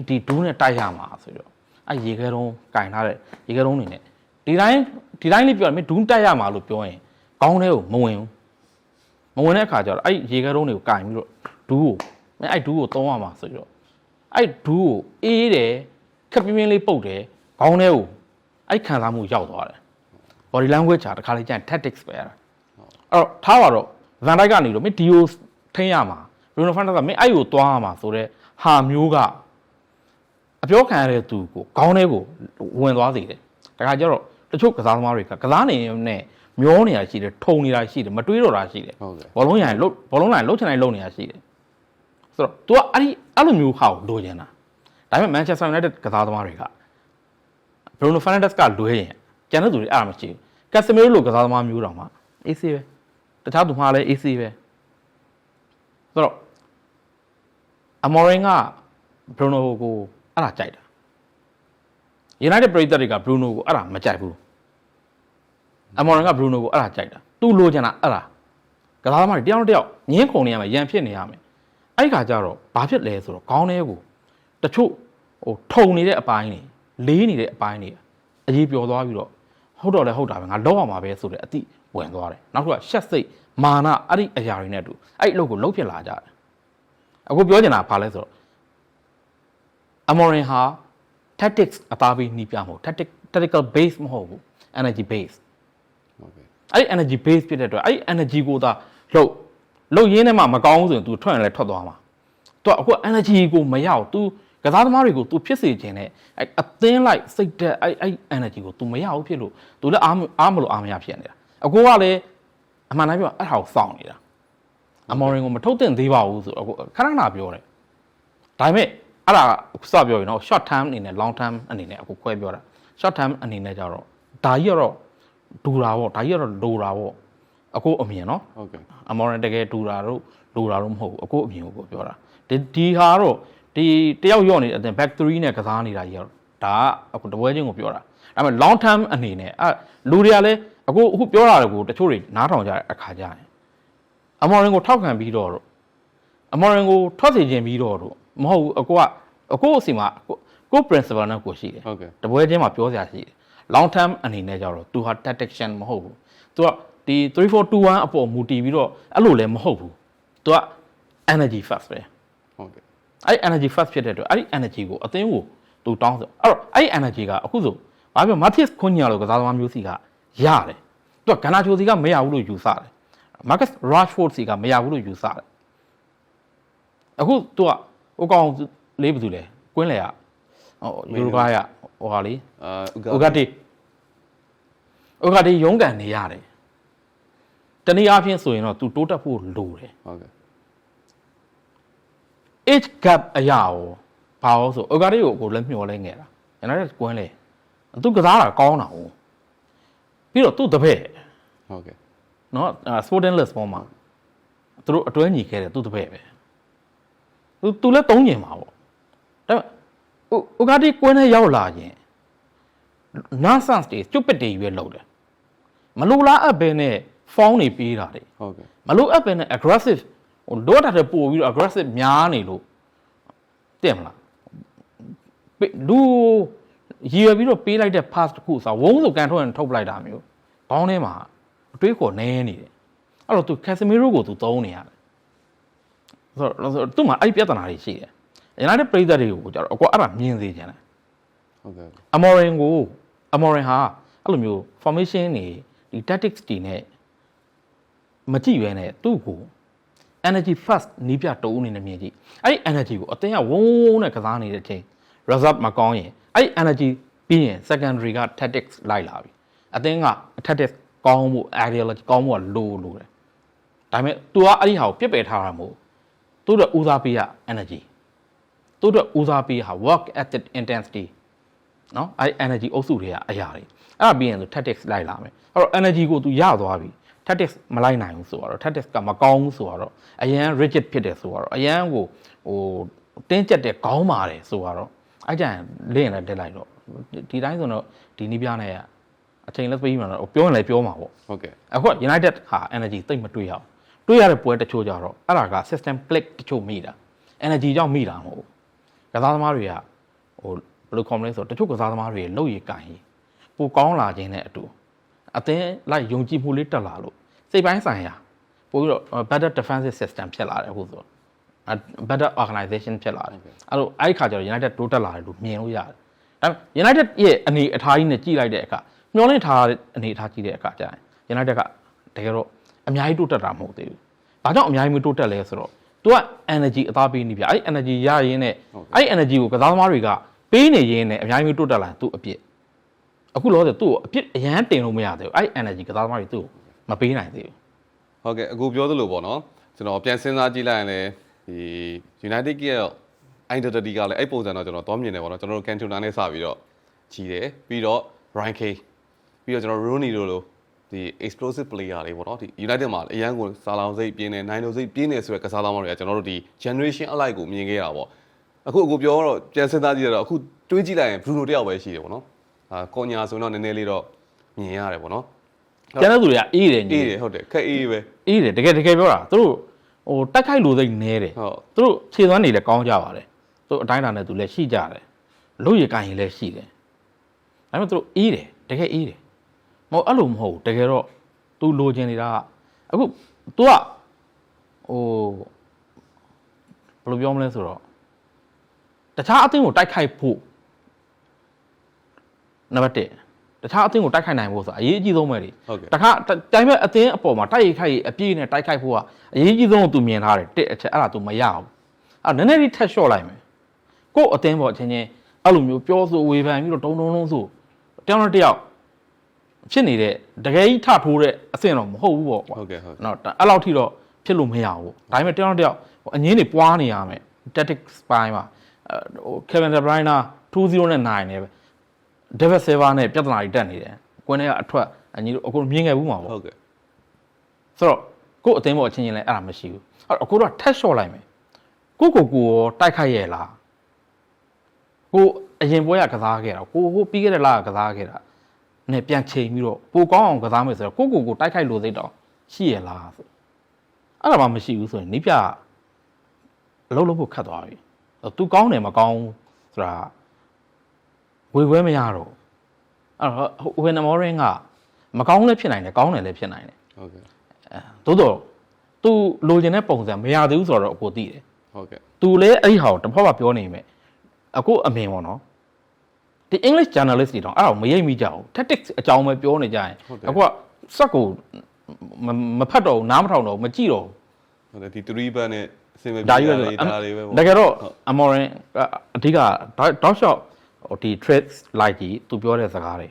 ဒီဒူးနဲ့တိုက်ရမှာဆိုတော့အဲ့ရေခဲတုံးကင်ထားတဲ့ရေခဲတုံးတွေနဲ့ဒီတိုင်းလေးပြောရင်မင်းဒူးတိုက်ရမှာလို့ပြောရင်ကောင်းတဲ့ကိုမဝင်တဲ့အခါကျတော့အဲ့ရေခဲတုံးတွေကိုကင်ပြီးတော့ဒူးကိုမင်းအဲ့ဒူးကိုသုံးရမှာဆိုတော့အဲ့ဒူးကိုအေးတယ်ခက်ပြင်းပြင်းလေးပုတ်တယ်ခေါင်းထဲကိုအဲ့ခံစားမှုရောက်သွားတယ် body language ဟာတခါလေကျရင် tactics ပဲအဲ့တော့ထားပါတော့ Van Dijk ကနေတော့မင်းဒီကိုထိန်းရမှာ Bruno Fernandes ကမင်းအဲ့ကိုသွားရမှာဆိုတော့ဟာမျိုးကအပြောခံရတဲ့သူကိုခေါင်းထဲကိုဝင်သွားစေတယ်တခါကျတော့တချို့ကစားသမားတွေကကစားနေနဲ့မျောနေတာရှိတယ်ထုံနေတာရှိတယ်မတွေးတော့တာရှိတယ်ဘောလုံးလိုင်းလှုပ်ချင်တိုင်းလှုပ်နေတာရှိတယ်ဆိုတော့ तू ကအဲ့လိုမျိုးဟာကိုလိုချင်တာဒါပေမဲ့ Manchester United ကစားသမားတွေက Bruno Fernandes ကလွဲရင်ကျန်တဲ့သူတွေအားမရှိဘူး Casemiro လိုကစားသမားမျိုးတောင်မှ AC ပဲတခြားသူမှာလည်း AC ပဲဆိုတော့ Amorim က Bruno ကိုအဲ့ဒါကြိုက်တာ United ပရိသတ်တွေက Bruno ကိုအဲ့ဒါမကြိုက်ဘူး Amorim က Bruno ကိုအဲ့ဒါကြိုက်တာသူလိုချင်တာအဲ့ဒါကစားသမားတွေတယောက်ညင်းခုန်နေရမယ်ရန်ဖြစ်နေရမယ်အဲ့ဒီခါကျတော့ဘာဖြစ်လဲဆိုတော့ခေါင်းထဲကိုတချို့ထုံနေတဲ့အပိုင်းတွေလေးနေတဲ့အပိုင်းတွေအရေးပြောသွားပြီးတော့ဟုတ်တော့လဲဟုတ်တာပဲငါလောက်အောင်ပါပဲဆိုတဲ့အတိဝင်သွားတယ်နောက်တစ်ခုကရှက်စိတ်မာနအဲ့ဒီအရာတွေနဲ့တူအဲ့အလုပ်ကိုလုပ်ဖြစ်လာကြတယ်အခုပြောချင်တာဘာလဲဆိုတော့ Amorim ဟာ tactics အသားပေးနှီးပြမဟုတ် tactical base မဟုတ်ဘူး energy base ဟုတ်ကဲ့အဲ့ energy base ဖြစ်တဲ့အတွက်အဲ့ energy ကိုသာလှုပ်ရင်းနဲ့မှမကောင်းဘူးဆိုရင် तू ထွက်ရင်လည်းထွက်သွားမှာ तू အခု energy ကိုမရောက် तू ကစားသမားတွေကို तू ဖြစ်စေခြင်းနဲ့အဲ့အသင်းလိုက်စိတ်တက်အဲ့ energy ကို तू မရဘူးဖြစ်လို့ तू လည်းအားမလို့အားမရဖြစ်နေတာအခုကလည်းအမှန်တိုင်းပြောအဲ့ဟာကိုစောင့်နေတာ Amorim ကိုမထုတ်သင့်သေးပါဘူးဆိုအခုခဏပြောတယ်ဒါပေမဲ့အဲ့ဒါစပြောရင်တော့ short term အနေနဲ့ long term အနေနဲ့အခုခွဲပြောတာ short term အနေနဲ့ကြတော့ဒါကြီးကတော့ဒူတာပေါ့ဒါကြီးကတော့လိုတာပေါ့အခုအမြင်နော်ဟုတ်ကဲ့ Amorim တကယ်ဒူတာတို့လိုတာတို့မဟုတ်ဘူးအခုအမြင်ကိုပြောတာဒီဟာတော့ဒီတယောက်ရော့နေတဲ့အတင် back 3နဲ့ကစားနေတာကြီးတော့ဒါကအခုတပွဲချင်းကိုပြောတာဒါပေမဲ့ long term အနေနဲ့လူတွေကလည်းအခုပြောတာတွေကိုတချို့တွေနားထောင်ကြတဲ့အခါကြတယ် Amorim ကိုထောက်ခံပြီးတော့ Amorim ကိုထွက်စေခြင်းပြီးတော့မဟုတ်ဘူးအခုအစီမှာကို principle နဲ့ကိုရှိတယ်ဟုတ်ကဲ့တပွဲချင်းမှာပြောစရာရှိတယ် long term အနေနဲ့ကြတော့ तू ဟာ tactician မဟုတ်ဘူး तू ကဒီ 3421 အပေါ်မူတည်ပြီးတော့အဲ့လိုလည်းမဟုတ်ဘူး तू က energy first ပဲဟုတ်ကဲ့အဲ့ energy first ဖြစ်တဲ့အတွက်အဲ့ဒီ energy ကိုအသင်းကို तू တောင်းဆိုအဲ့တော့အဲ့ energy ကအခုဆိုဘာပြော Matheus Cunha လို့ကစားသမားမျိုးစီကရတယ် तू က Garnacho စီကမရဘူးလို့ယူဆတယ် Marcus Rashford စီကမရဘူးလို့ယူဆတယ်အခု तू ကဟိုကောင်လေးဘယ်သူလဲကွင်းလေကယူရိုဂွားကဟိုဟာလေဥဂတ်တီရုံးကန်နေရတယ်တနည်းအားဖြင့်ဆိုရင်တော့ तू တိုးတက်ဖို့လိုတယ်ဟုတ်ကဲ့ age gap အရာကိုဘာလို့ဆို Ogari ကိုလည်းမျောလဲငယ်တာ United ကွင်းလေသူကစားတာကောင်းတာဟုတ်ပြီးတော့သူ့တပည့်ဟုတ်ကဲ့နော် Sporting Lisbon မှာသူတို့အတွဲညီခဲ့တယ်သူ့တပည့်ပဲသူလည်းသုံးညင်မှာပေါ့ဒါပေမဲ့ Ogari ကွင်းထဲရောက်လာရင် nonsense တွေ stupid တွေရွေးလုပ်တယ်မလိုလားအပ်ပဲနဲ့ phone တွေပေးတာတွေ ဟုတ်ကဲ့ မလိုအပ်ပဲနဲ့ aggressive လိုတာတဲ့ပို့ပြီးတော့ aggressive များနေလို့တဲ့မလားလူရည်ရွယ်ပြီးတော့ပေးလိုက်တဲ့ pass တစ်ခုဆိုဝုန်းဆိုကန်ထုတ်ရင်ထုတ်ပလိုက်တာမျိုးခေါင်းထဲမှာအတွေးခေါ်နဲနေတယ်အဲ့တော့သူ Casemiro ကိုသူသုံးနေရတယ်ဆိုတော့သူ့မှာအဲ့ပြဿနာတွေရှိတယ်United ပြည်သက်တွေကိုကြတော့အကွာအဲ့ဒါမြင်စေချင်တယ်ဟုတ်ကဲ့ Amorim ဟာအဲ့လိုမျိုး formation တွေဒီ tactics တွေနဲ့မကြည့်ရဲနဲ့သူ့ကို energy first နီးပြတိုးအနေနဲ့မြင်ကြည့်အဲ့ဒီ energy ကိုအတင်းကဝုန်းနဲ့ကစားနေတဲ့အချိန် result မကောင်းရင်အဲ့ဒီ energy ပြီးရင် secondary က tactics လိုက်လာပြီအတင်းက tactics ကောင်းမှု ideology ကောင်းမှုကလိုတယ်ဒါပေမဲ့ तू ကအဲ့ဒီဟာကိုပြစ်ပယ်ထားတာမဟုတ်သူ့အတွက်ဦးစားပေးရ energy သူ့အတွက်ဦးစားပေးဟာ work ethic intensity နော်အဲ့ energy အုပ်စုတွေကအရာတွေအဲ့ဒါပြီးရင်သူ tactics လိုက်လာမယ်အဲ့တော့ energy ကို तू ရသွားပြီtactics မလိုက်နိုင်ဘူးဆိုတော့ tactics ကမကောင်းဘူးဆိုတော့အရန် rigid ဖြစ်တယ်ဆိုတော့အရန်ကိုတင်းကျပ်တဲ့ခေါင်းပါတယ်ဆိုတော့အဲ့ကြရင်လင်းရင်လည်းတက်လိုက်တော့ဒီတိုင်းဆိုတော့ဒီနီးပြားနဲ့အချိန်လက်ပေးမှတော့ပြောရင်လည်းပြောမှာပေါ့ဟုတ်ကဲ့အခု United ဟာ energy သိပ်မတွေ့ရအောင်တွေ့ရတဲ့ပွဲတချို့ကြတော့အဲ့ဒါက system click တချို့မိတာ energy ကြောင့်မိတာမဟုတ်ဘူးကစားသမားတွေကဘယ်လို comment လဲဆိုတော့တချို့ကစားသမားတွေလောက်ရကန်ကြီးပိုကောင်းလာခြင်းနဲ့အတူအသင်းလိုက်ယုံကြည်မှုလေးတက်လာလို့စိတ်ပိုင်းဆိုင်ရာပို့ပြီးတော့ better defensive system ဖြစ်လာတယ်ဟုတ်ဆို better organization ဖြစ်လာတယ်အဲ့တော့အဲ့ဒီခါကျတော့ United တိုးတက်လာတယ်လို့မြင်လို့ရတယ်ဒါပေမဲ့ United ရဲ့အနေအထားကြီးနဲ့ကြည့်လိုက်တဲ့အခါမျောလင့်ထားတဲ့အနေအထားကြည့်တဲ့အခါကျရင် United ကတကယ်တော့အများကြီးတိုးတက်တာမဟုတ်သေးဘူးဘာကြောင့်အများကြီးမတိုးတက်လဲဆိုတော့ तू က energy အသားပေးနေပြအဲ့ energy ရရင်းနဲ့အဲ့ energy ကိုကစားသမားတွေကပေးနေရင်းနဲ့အများကြီးတိုးတက်လာသူ့အပြစ်အခုလောဆိုသူ့ကိုအပြစ်အရန်တင်လို့မရသေးဘူးအဲ့ energy ကစားသမားတွေသူ့ကိုမပေးနိုင်သေးဘူးဟုတ်ကဲ့အခုပြောသလိုပေါ့နော်ကျွန်တော်ပြန်စဉ်းစားကြည့်လိုက်ရင်လည်းဒီ United ရဲ့ identity ကလည်းအဲ့ပုံစံတော့ကျွန်တော်သွားမြင်တယ်ပေါ့နော်ကျွန်တော်တို့ Cantona နဲ့စပြီးတော့ကြီးတယ်ပြီးတော့ Ryan Kay ပြီးတော့ကျွန်တော် Rooney တို့လိုဒီ explosive player တွေပေါ့နော်ဒီ United မှာအရန်ကိုစာလောင်စိတ်ပြင်းနေနိုင်လို့စိတ်ပြင်းနေဆိုတဲ့ကစားသမားတွေကကျွန်တော်တို့ဒီ generation alike ကိုမြင်ခဲ့တာပေါ့အခုပြောတော့ပြန်စဉ်းစားကြည့်ရတော့အခုတွေးကြည့်လိုက်ရင် Bruno တယောက်ပဲရှိတယ်ပေါ့နော်ကောညာဆိုတော့နည်းနည်းလေးတော့မြင်ရတယ်ပေါ့နော်ကျန်တဲ့သူတွေကအေးတယ်ညီအေးတယ်ဟုတ်တယ်ခက်အေးပဲအေးတယ်တကယ်ပြောတာသူတို့တိုက်ခိုက်လို့စိတ်နဲတယ်ဟုတ်သူတို့ခြေသွမ်းနေလည်းကောင်းကြပါတယ်သူတို့အတိုင်းအတာနဲ့သူလည်းရှိကြတယ်လို့ရကန်ရင်လည်းရှိတယ်ဒါပေမဲ့သူတို့အေးတယ်တကယ်အေးတယ်မဟုတ်အဲ့လိုမဟုတ်တကယ်တော့သူလိုချင်နေတာအခု तू ကဘယ်လိုပြောမလဲဆိုတော့တခြားအသင်းကိုတိုက်ခိုက်ဖို့နံပါတ်1တခြားအသင်းကိုတိုက်ခိုက်နိုင်ဖို့ဆိုတာအရေးအကြီးဆုံးပဲလေတခါတိုင်းမဲ့အသင်းအပေါ်မှာတိုက်ခိုက်အပြည့်နဲ့တိုက်ခိုက်ဖို့ကအရေးကြီးဆုံးကို तू မြင်ထားတယ်တစ်အချက်အဲ့ဒါ तू မရဘူးအဲ့နည်းနည်းလေးထက်လျှော့လိုက်မယ်ကို့အသင်းပေါ်ချင်းချင်းအဲ့လိုမျိုးပြောဆိုဝေဖန်ပြီးတော့တုံဆိုတယောက်နဲ့တယောက်ဖြစ်နေတဲ့တကယ်ကြီးထထိုးတဲ့အဆင့်တော့မဟုတ်ဘူးပေါ့ကွာဟုတ်ကဲ့ဟုတ်နော်အဲ့လောက်ထိတော့ဖြစ်လို့မရဘူးဒါပေမဲ့တယောက်နဲ့တယောက်အငင်းတွေပွားနေရမယ် tactics ပိုင်းမှာKevin De Bruyne 2-0နဲ့9နေပဲ David Silva နဲ့ပြဿနာတွေတက်နေတယ်ကွင်းထဲကအထွက်အညီတို့အခုမြင်ခဲ့ဘူးမှာပေါ့ဟုတ်ကဲ့ဆိုတော့ကို့အသင်းပေါ်အချင်းချင်းလဲအဲ့ဒါမရှိဘူးအဲ့အခုတော့ထက်လျှော့လိုက်မယ်ကိုရောတိုက်ခိုက်ရဲ့လားကိုအရင်ပွဲကကစားခဲ့တာကိုပြီးခဲ့တဲ့လကကစားခဲ့တာနဲ့ပြန်ချိန်ပြီးတော့ပိုကောင်းအောင်ကစားမယ်ဆိုတော့ကိုတိုက်ခိုက်လို့စိတ်တော့ရှိရလားဆိုအဲ့ဒါမှမရှိဘူးဆိုရင်နိပြအလုပ်လုပ်ဖို့ခက်သွားပြီသူကောင်းတယ်မကောင်းဆိုတာဝေခွဲမရတော့အဲ့တော့ဝေနမောရင်ကမကောင်းလည်းဖြစ်နိုင်တယ်ကောင်းတယ်လည်းဖြစ်နိုင်တယ်ဟုတ်ကဲ့သို့တော့သူလိုချင်တဲ့ပုံစံမရသေးဘူးဆိုတော့အကိုသိတယ်ဟုတ်ကဲ့သူလည်းအဲ့ဒီဟာကိုတစ်ဖက်မှာပြောနေမယ်အကိုအမင်ပေါ့နော်ဒီ English journalist တွေတော့အဲ့ဒါကိုမရိပ်မိကြဘူး tactics အကြောင်းပဲပြောနေကြရင်အခုကစက်ကိုမဖတ်တော့နားမထောင်တော့မကြည့်တော့ဟုတ်တယ်ဒီ3ဘတ်နဲ့အစင်မပြေတာတွေဒါတွေပဲပေါ့တကယ်တော့ Amorim အဓိက dot shot ဒီ trades လိုက်ကြီးသူပြောတဲ့စကားတွေ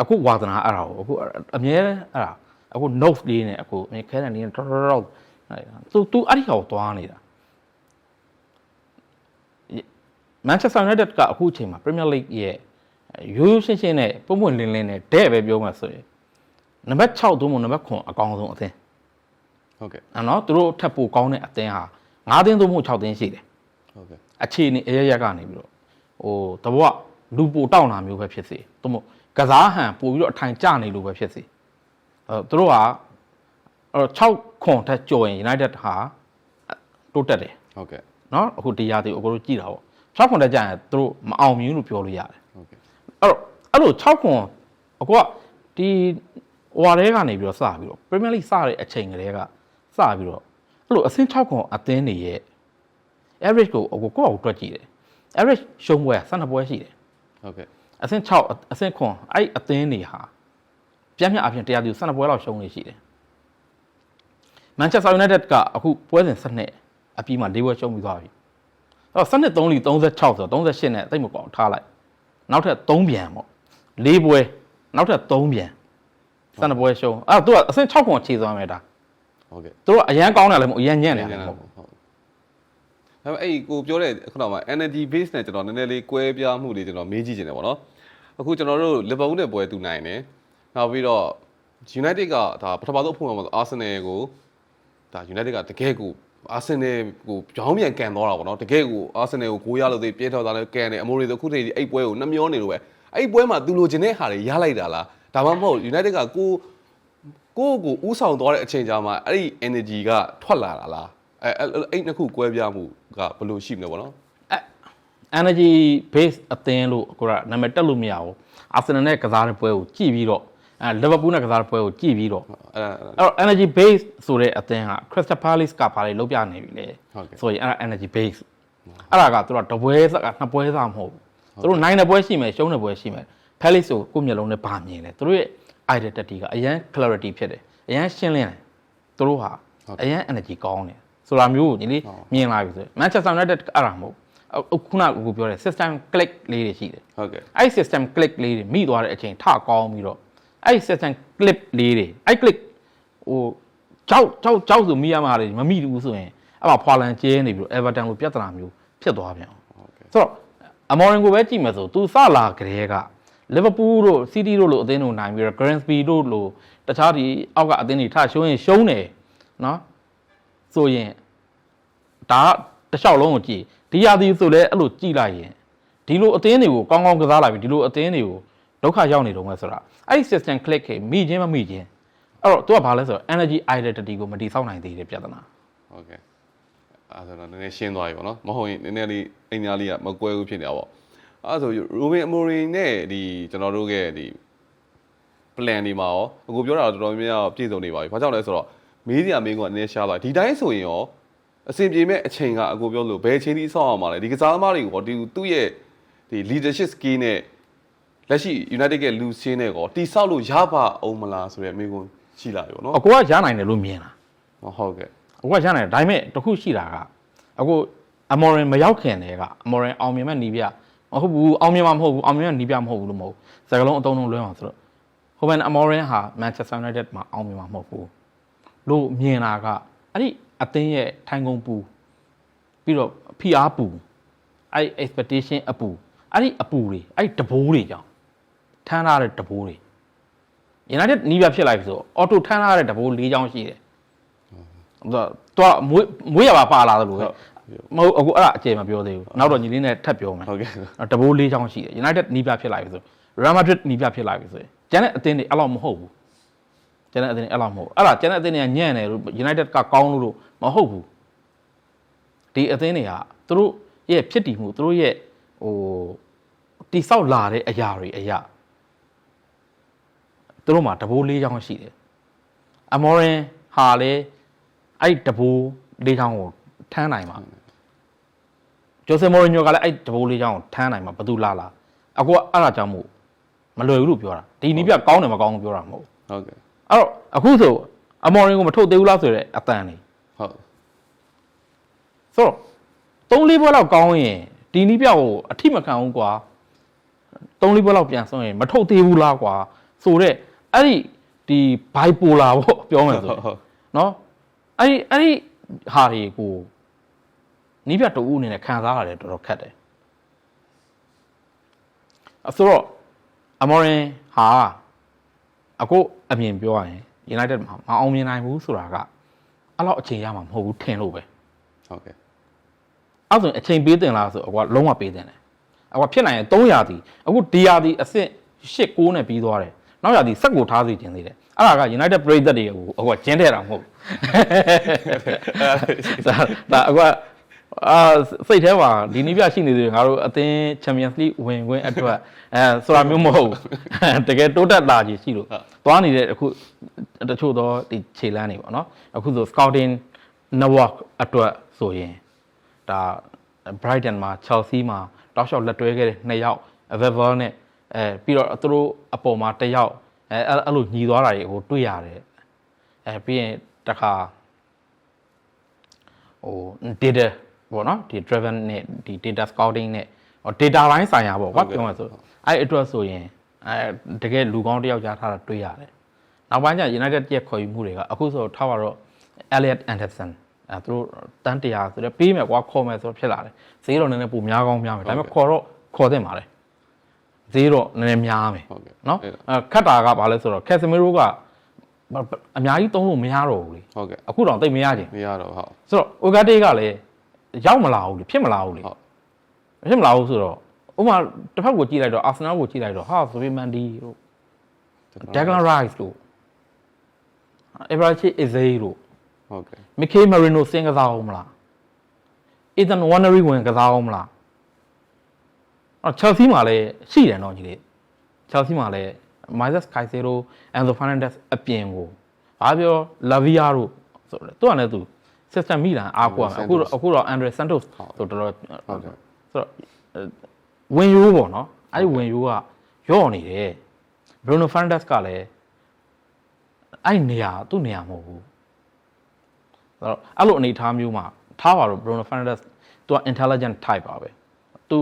အခုဝါသနာအဲ့ဒါကိုအခုအမြဲအဲ့ဒါအခု notes လေးနဲ့အခုခဲတဲ့နေတော့သူအဲ့ဒီဟာကိုသွားနေတာ Manchester United ကအခုအချိန်မှာ Premier League ရဲ့ရိုးရိုးရှင်းရှင်းနဲ့ပုံပွင့်လင်းလင်းနဲ့တဲ့ပဲပြောမှဆိုရင်နံပါတ်6သို့မဟုတ်နံပါတ်9အကောင်းဆုံးအသင်းဟုတ်ကဲ့နော်သူတို့ထပ်ပိုကောင်းတဲ့အသင်းဟာ9သင်းသို့မဟုတ်6သင်းရှိတယ်ဟုတ်ကဲ့အခြေအနေအရရက်ကနေပြီးတော့တဘောကလူပိုတောက်လာမျိုးပဲဖြစ်စေသို့မဟုတ်ကစားဟန်ပို့ပြီးတော့အထိုင်ကျနေလို့ပဲဖြစ်စေသူတို့က6ခွန်ထက်ကျော်ရင် United ဟာတိုးတက်တယ်ဟုတ်ကဲ့နော်အခုတရားသေးကိုတို့ကြည့်တာပေါ့6ခွန်တက်ကြရင်သူတို့မအောင်မြင်လို့ပြောလို့ရတယ်ဟုတ်ကဲ့အဲ့လို6ခွန်အခုကဒီဟွာတွေကနေပြီးတော့စပြီးတော့ Premier League စတဲ့အချိန်ကလေးကစပြီးတော့အဲ့လိုအဆင့်6ခွန်အသင်းတွေရဲ့ average ကိုအခုကိုယ့်အကိုတွက်ကြည့်တယ် average ရှုံးပွဲ12ပွဲရှိတယ်ဟုတ်ကဲ့အဆင့်6အဆင့်ခွန်အဲ့အသင်းတွေဟာပြင်းပြအပြင်တရားသူ12ပွဲလောက်ရှုံးနေရှိတယ် Manchester United ကအခုပွဲစဉ်12အပြီးမှ4ပွဲရှုံးပြီးသွားပြီအဲ့တော့12 3လီ36ဆိုတော့38နဲ့တိတ်မကောင်းထားလိုက်နောက်ထပ်3ပြန်ပေါ့4ပွဲနောက်ထပ်3ပြန်12ပွဲရှုံးအဲ့တော့သူကအဆင့်6ခွန်ခြေသွားမယ်ဒါဟုတ်ကဲ့သူကအရန်ကောင်းတယ်လည်းမဟုတ်အရန်ညံ့တယ်လည်းမဟုတ်ဒါပေမဲ့အဲ့ကိုပြောတဲ့ခုနက energy base နဲ့ကျွန်တော်နည်းနည်းလေးကွဲပြားမှုလေးကျွန်တော်မေးကြည့်ချင်တယ်ပေါ့နော်အခုကျွန်တော်တို့ Liverpool နဲ့ပွဲတူနိုင်တယ်နောက်ပြီးတော့ United ကဒါပထမဆုံးအဖွင့်မှာဆို Arsenal ကိုဒါ United ကတကယ်ကို Arsenal ကိုကြောင်းပြန်ကန်သွားတာပေါ့နော်တကယ်ကို Arsenal ကို9ရလို့သိပြဲထောက်သားလဲကန်တယ်အမိုးတွေဆိုခုတည်းအဲ့ပွဲကိုနှမျောနေလို့ပဲအဲ့ပွဲမှာသူလိုချင်တဲ့ဟာတွေရလိုက်တာလားဒါမှမဟုတ် United ကကိုဥဆောင်သွားတဲ့အချိန်ကြာမှာအဲ့ဒီ energy ကထွက်လာတာလားအဲ့နှစ်ခုကွဲပြားမှုကဘယ်လိုရှိမလဲပေါ့နော် energy base အသင်းလို့ကိုကနာမည်တက်လို့မရဘူး Arsenal နဲ့ကစားတဲ့ပွဲကိုကြည့်ပြီးတော့Liverpool နဲ့ကစားတဲ့ပွဲကိုကြည့်ပြီးတော့အဲ့တော့ energy base ဆိုတဲ့အသင်းဟာ Crystal Palace ကဘာတွေလုပ်ပြနေပြီလဲဆိုရင်အဲ့ energy base အဲ့ဒါကသူကတပွဲစကနှစ်ပွဲစားမဟုတ်ဘူးသူတို့နိုင်တဲ့ပွဲရှိမယ်ရှုံးတဲ့ပွဲရှိမယ် Palace ကိုကိုယ့်မျက်လုံးနဲ့ဗာမြင်တယ်သူတို့ရဲ့ identity ကအရန် clarity ဖြစ်တယ်အရန်ရှင်းလင်းတယ်သူတို့ဟာအရန် energy ကောင်းတယ်ဆိုတာမျိုးကိုညီလေးမြင်လာပြီဆိုရင် Manchester United အဲ့ဒါမဟုတ်ခုနကကိုပြောတဲ့ system click လေးတွေရှိတယ်ဟုတ်ကဲ့အဲ့ system click လေးတွေမိသွားတဲ့အချိန်ထကောင်းပြီးတော့အဲ့ system clip လေးတွေအဲ့ click ဟိုကြောက်ဆိုမိရမှာတွေမမိဘူးဆိုရင်အဲ့မှာဖွာလန်ကျဲနေပြီးတော့ Everton လိုပြဿနာမျိုးဖြစ်သွားပြန်ဟုတ်ကဲ့ဆိုတော့ Amorim ကိုပဲကြည့်မယ်ဆိုသူစလာကြတဲ့က Liverpool တို့ City တို့လိုအသင်းတို့နိုင်ပြီးတော့ Grimsby တို့လိုတခြားဒီအောက်ကအသင်းတွေထရှုံးရင်ရှုံးတယ်နော်ဆိုရင်ဒါတခြားလုံးကိုကြည့်ဒီရာသီဆိုလဲအဲ့လိုကြည့်လိုက်ရင်ဒီလိုအသင်းတွေကိုကောင်းကောင်းကစားလာပြီဒီလိုအသင်းတွေကိုဒုက္ခရောက်နေတော့မှဆိုတာအဲ့ဒီ system click ခေမိချင်းမမိချင်းအဲ့တော့ तू ကဘာလဲဆိုတော့ energy identity ကိုမတည်ဆောက်နိုင်သေးတဲ့ပြဿနာဟုတ်ကဲ့အဲ့ဒါတော့နည်းနည်းရှင်းသွားပြီပေါ့နော်မဟုတ်ရင်နည်းနည်းလေးအိမ်သားလေးကမကွဲဘူးဖြစ်နေတာပေါ့အဲ့ဆို Ruben Amorim နဲ့ဒီကျွန်တော်တို့ရဲ့ဒီ plan တွေမှာရောအခုပြောတာတော့တော်တော်များများပြည့်စုံနေပါပြီဘာကြောင့်လဲဆိုတော့မေးစရာမင်းကနည်းနည်းရှားသွားဒီတိုင်းဆိုရင်ရောအဆင်ပြေမဲ့အချိန်ကအကိုပြောလို့ဘယ်အချိန်ထိဆောက်အောင်ပါလဲဒီကစားသမားတွေကိုဒီသူ့ရဲ့ဒီ leadership skill နဲ့လက်ရှိ United ရဲ့လူစင်းနဲ့ကောတိဆောက်လို့ရပါအောင်မလားဆိုတဲ့မိကုန်းရှိလာပြီပေါ့နော်အကိုကရနိုင်တယ်လို့မြင်တာဟုတ်ကဲ့အကိုကရနိုင်တယ်ဒါပေမဲ့တခုရှိတာကအကို Amorim မရောက်ခင်တည်းက Amorim အောင်မြင်မဲ့နီးပြမဟုတ်ဘူးအောင်မြင်မှာမဟုတ်ဘူးအောင်မြင်မဲ့နီးပြမဟုတ်ဘူးလို့မဟုတ်စကားလုံးအတုံးလုံးလွဲအောင်ဆိုတော့ဟိုဘန် Amorim ဟာ Manchester United မှာအောင်မြင်မှာမဟုတ်ဘူးလို့မြင်တာကအဲ့ဒီအသင်းရဲ့ထိုင်ကုန်ပူပြီးတော့ဖိအားပူအဲ့ expectation အပူအဲ့ဒီအပူတွေအဲ့တဘိုးတွေကြောင့်ထမ်းထားတဲ့တဘိုးတွေ United နီးပြဖြစ်လိုက်ပြီဆိုအော်တိုထမ်းထားတဲ့တဘိုး၄ချောင်းရှိတယ်တော့မွေးရပါလာတယ်လို့ပဲမဟုတ်အခုအဲ့ဒါအကျေမပြောသေးဘူးနောက်တော့ညီလေးနဲ့ထပ်ပြောမယ်ဟုတ်ကဲ့တဘိုး၄ချောင်းရှိတယ် United နီးပြဖြစ်လိုက်ပြီဆို Real Madrid နီးပြဖြစ်လိုက်ပြီဆိုရင်ကျန်တဲ့အသင်းတွေအဲ့လောက်မဟုတ်ဘူးကျန်တဲ့အသင်းတွေအဲ့လောက်မဟုတ်အဲ့ဒါကျန်တဲ့အသင်းတွေကညံ့တယ်လို့ United ကကောင်းလို့မဟုတ်ဘူးဒီအသင်းတွေကသူတို့ရဲ့ဖြစ်တည်မှုသူတို့ရဲ့ဟိုတိဆောက်လာတဲ့အရာတွေအရာသူတို့မှာတဘိုး၄ချောင်းရှိတယ် Amorim ဟာလေအဲ့တဘိုး၄ချောင်းကိုထမ်းနိုင်မှာJose Mourinho ကလည်းအဲ့တဘိုး၄ချောင်းကိုထမ်းနိုင်မှာဘယ်သူလာအကိုကအဲ့ဒါကြောင့်မို့မလွယ်ဘူးလို့ပြောတာဒီနီးပြကောင်းတယ်မကောင်းဘူးပြောတာမဟုတ်ဟုတ်ကဲ့အဲ့တော့အခုဆို Amorim ကိုမထုတ်သေးဘူးလားဆိုတဲ့အတန်နေဟုတ်ဆိုတော့3-4ပွဲလောက်ကောင်းရင်ဒီနီးပြကိုအထိမခံဘူးကွာ3-4ပွဲလောက်ပြန်ဆုံးရင်မထုတ်သေးဘူးလားကွာဆိုတော့အဲ့ဒီ bipolar ပေါ့ပြောမယ်ဆိုနော်အဲ့ဒီဟာတွေကိုနီးပြတူဦးအနေနဲ့ခံစားရတယ်တော်တော်ခက်တယ် ဆိုတော့အမော်ရင်ဟာအခုအမြင်ပြောရရင် United မှာမအောင်မြင်နိုင်ဘူးဆိုတာကအဲ့လောက်အချိန်ရမှာမဟုတ်ဘူးထင်လို့ပဲ ဟုတ်ကဲ့ အဲ့ဆိုရင်အချိန်ပေးတင်လားဆိုအခုကလုံးဝပေးတင်တယ်အခုဖြစ်နိုင်ရင်300ရာသီအခုဒီရာသီအဆင့်8 9နဲ့ပြီးသွားတယ်နောက်ရာသီဆက်ကိုထားစီခြင်းသေးတယ်အဲ့ဒါက United ပရိသတ်တွေကိုအခုကကျင်းထဲတာမဟုတ်ဒါအခုစိတ်ထဲမှာဒီနည်းပြရှိနေသေးတယ်ငါတို့အသင်း Champions League ဝင်ခွင့်အတွက်ဆိုတာမျိုးမဟုတ်တကယ်တိုးတက်လာကြီးရှိလို့သွားနေတဲ့အခုတချို့တော့ဒီခြေလမ်းနေပေါ့နော်အခုဆို scouting network အတွက်ဆိုရင်ဒါ Brighton မှာ Chelsea မှာတောက်လျှောက်လက်တွဲခဲ့တဲ့2ယောက် Available နဲ့ပြီးတော့သူတို့အပေါ်မှာ1ယောက်အဲ့လိုညီသွားတာတွေဟိုတွေ့ရတယ်ပြီးရင်တခါဟို data ပေါ့နော်ဒီ driven နဲ့ဒီ data scouting နဲ့ data line ဆိုင်ရာပေါ့ကွာပြောမှဆိုအဲ့အတွက်ဆိုရင်တကယ်လူကောင်းတယောက်ကြားထားတာတွေ့ရတယ်နောက်ပိုင်းကျ United ရဲ့ခေါ်ယူမှုတွေကအခုဆိုထားပါတော့ Elliot Anderson သူတို့တန်း100ဆိုတော့ပေးမယ်ကွာခေါ်မယ်ဆိုတော့ဖြစ်လာတယ်ဈေးတော့နည်းနည်းပိုများကောင်းများမယ်ဒါပေမဲ့ခေါ်သင့်ပါတယ်ဈေးတော့နည်းနည်းများမယ်နော်ခတ်တာကဘာလဲဆိုတော့ Casemiro ကအများကြီးသုံးလို့မရတော့ဘူးလေဟုတ်ကဲ့အခုတော့တိတ်မရခြင်းမရတော့ဟုတ်ဆိုတော့ Ogate ကလည်းရောက်မလာဘူးလေဖြစ်မလာဘူးလေဖြစ်မလာဘူးဆိုတော့ဥပမာတစ်ဖက်ကိုကြည့်လိုက်တော့ Arsenal ကိုကြည့်လိုက်တော့ဟာဆိုပြီး Mandy တို့ Declan Rice တို့ Ibrahim Eze တို့ဟုတ်ကဲ့ Mikel Merino စင်ကစားအောင်မလား Ethan Nwaneri ဝင်ကစားအောင်မလားChelsea မှာလည်းရှိတယ်နော်ကြီးလေ Chelsea မှာလည်း Moises Caicedo Enzo Fernandez အပြင်ကိုဘာပြော Lavia တို့ဆိုတော့သူကလည်းသူ system မိတာအားကိုရမယ်အခုတော့ Andre Santos ဆိုတော့ဟုတ်ကဲ့ဆိုတော့ဝင်ယူပေါ့နော်အဲ့ဝင်ယူကရော့နေတယ် Bruno Fernandes ကလည်းအဲ့နေရာသူ့နေရာမဟုတ်ဘူးဆိုတော့အဲ့လိုအနေထားမျိုးမှာထားပါတော့ Bruno Fernandes သူက intelligent type ပါပဲသူ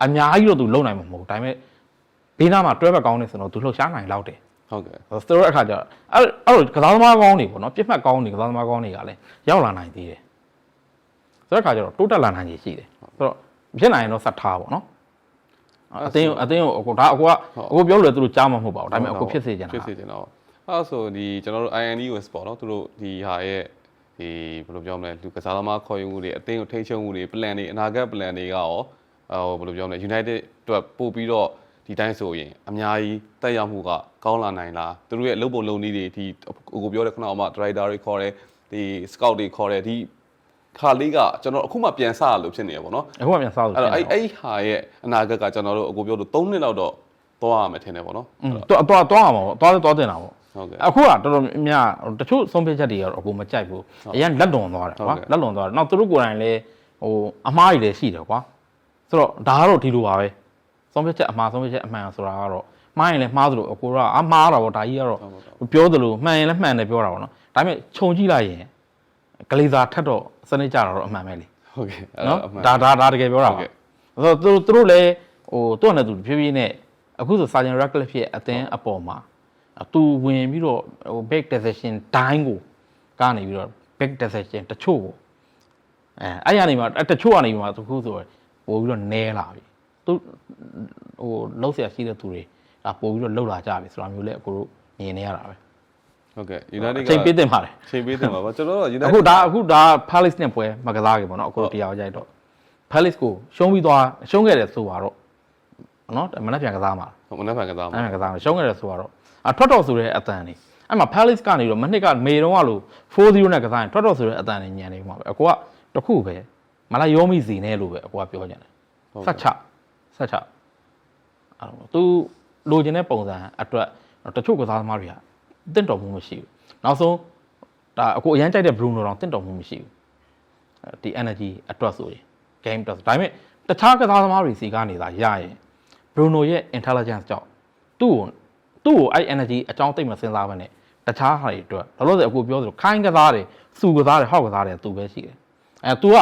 အများကြီးတော့သူလုံနိုင်မှာမဟုတ်ဒါပေမဲ့ဘေးနားမှာတွဲဘက်ကောင်းနေဆိုတော့သူလှုပ်ရှားနိုင်လောက်တယ်ဟုတ်ကဲ့ဆိုတော့အခါကျတော့အဲ့လိုကစားသမားကောင်းနေပေါ့နော်ပြစ်မှတ်ကောင်းနေကစားသမားကောင်းတွေကလည်းရောက်လာနိုင်သေးတယ်ဆိုတော့အခါကျတော့တိုးတက်လာနိုင်ရရှိတယ်ဆိုတော့ဖြစ်နိုင်ရင်တော့ဆက်ထားပေါ့နော်အတင်းကိုအခုဒါအခုပြောလို့သူတို့ကြားမှာမဟုတ်ပါဘူးဒါပေမဲ့အခုဖြစ်စေချင်တာဖြစ်စေချင်တော့အဲ့ဆိုဒီကျွန်တော်တို့ INEOS ပေါ့နော်သူတို့ဒီဟာရဲ့ဒီဘယ်လိုပြောမလဲလူကစားသမားခေါ်ယူမှုတွေအတင်းကိုထိန်းချုပ်မှုတွေ plan တွေအနာဂတ် plan တွေကရောဘယ်လိုပြောမလဲ United အတွက်ပို့ပြီးတော့ဒီတိုင်းဆိုရင်အများကြီးတက်ရောက်မှုကကောင်းလာနိုင်လားသူတို့ရဲ့လုပ်ပုံလုပ်နည်းတွေဒီကိုပြောတဲ့ခုနကမှ driver တွေခေါ်တယ်ဒီ scout တွေခေါ်တယ်ဒီခါလေးကကျွန်တော်အခုမှပြန်စရလို့ဖြစ်နေရပေါ့နော်အခုမှပြန်စလို့အဲ့တော့အဲ့ဟာရဲ့အနာဂတ်ကကျွန်တော်တို့အကိုပြောလို့3နှစ်လောက်တော့သွားရမယ်ထင်တယ်ပေါ့နော်သွားအောင်သွားတင်တာပေါ့ဟုတ်ကဲ့အခုကတော်တော်များတချို့ဆုံးဖြတ်ချက်တွေကတော့အကိုမကြိုက်ဘူးအရင်လက်လွန်သွားတယ်ကွာလက်လွန်သွားတယ်နောက်သူတို့ကိုယ်တိုင်လည်းဟိုအမားကြီးလည်းရှိတယ်ကွာဆိုတော့ဒါကတော့ဒီလိုပါပဲဆုံးဖြတ်ချက်အမှားဆုံးဖြတ်ချက်အမှန်ဆိုတာကတော့မှားရင်လည်းမှားသလိုအကိုကအမှားတာပေါ့ဒါကြီးကတော့ပြောသလိုမှန်ရင်လည်းမှန်တယ်ပြောတာပေါ့နော်ဒါပေမဲ့ခြုံကြည့်လိုက်ရင်ကလေးစားထက်တော့စနစ်ကြတာတော့အမှန်ပဲလေဟုတ်ကဲ့နော်ဒါတကယ်ပြောတာပါဆိုတော့သူတို့လည်းဟိုသူ့နဲ့သူဖြည်းဖြည်းနဲ့အခုဆို Sergeant Ratcliffe ရဲ့အသင်းအပေါ်မှာသူဝင်ပြီးတော့ဟို big decision တိုင်းကိုကနေပြီးတော့ big decision တချို့ကိုအဲ့ရနေမှာတချို့ကနေမှာသူခုဆိုပို့ပြီးတော့နဲလာပြီသူဟိုလှုပ်เสียရှိတဲ့သူတွေဒါပို့ပြီးတော့လှုပ်လာကြပြီဆိုတာမျိုးလဲအခုတို့မြင်နေရတာပဲဟုတ်ကဲ့ United ကချိန်ပေးတင်ပါတယ်ချိန်ပေးတင်ပါပါကျွန်တော်တို့ United အခုဒါ Palace နဲ့ပွဲမကစားခင်ပေါ့နော်အခုတို့တရားရိုက်တော့ Palace ကိုရှုံးပြီးသွားရှုံးခဲ့တယ်ဆိုတော့နော်မနေ့ပြန်ကစားမှာဟုတ်မနေ့ပြန်ကစားမှာကစားမှာရှုံးခဲ့တယ်ဆိုတော့ထွက်တော့ဆိုတဲ့အတန်နေအဲ့မှာ Palace ကနေတော့မနှစ်ကမေတုန်းကလို့ 4-0 နဲ့ကစားရင်ထွက်တော့ဆိုတဲ့အတန်နေညံနေမှာပဲအကိုကတခုပဲမလာရောမိစီနေလို့ပဲအကိုကပြောကြတယ်ဆက်ချအဲ့တော့သူလိုချင်တဲ့ပုံစံအတွက်တချို့ကစားသမားတွေကတင့်တော်မှုမရှိဘူးနောက်ဆုံးဒါအကိုအရန်ကြိုက်တဲ့ Bruno တော့တင့်တော်မှုမရှိဘူးဒီ energy အတွက်ဆိုရင် game အတွက်ဒါပေမဲ့တခြားကစားသမားတွေစီကနေသာရရင် Bruno ရဲ့ intelligence ကြောင့်သူ့ကိုအဲ့ energy အကြောင်းသိမစဉ်းစားဘဲနဲ့တခြားဟာတွေအတွက်လောလောဆယ်အကိုပြောသလိုခိုင်းကစားတယ်စုကစားတယ်ဟောက်ကစားတယ်သူပဲရှိတယ်သူက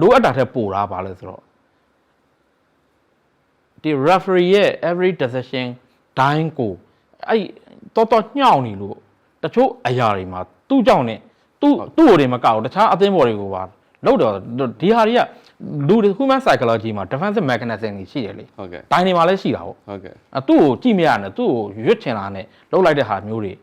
လိုအပ်တာထက်ပိုတာပါလဲဆိုတော့ဒီ referee ရဲ့ every decision တိုင်းကိုအဲ့တော်ညှောင်းနေလို့တချို့အရာတွေမှာသူ့ကြောင့်နဲ့သူ့ကိုတွေမကောက်တခြားအသင်းပေါ်တွေကိုပါလောက်တော့ဒီဟာတွေက လူတွေ human psychology မှာ defensive mechanism တွေရှိတယ်လေ ဟုတ်ကဲ့ ။တိုင်းနေမှာလည်းရှိတာပေါ့ ဟုတ်ကဲ့ ။သူ့ကိုကြည့်မရနဲ့သူ့ကိုရွတ်ချင်တာနဲ့လှုပ်လိုက်တဲ့ဟာမျိုးတွေ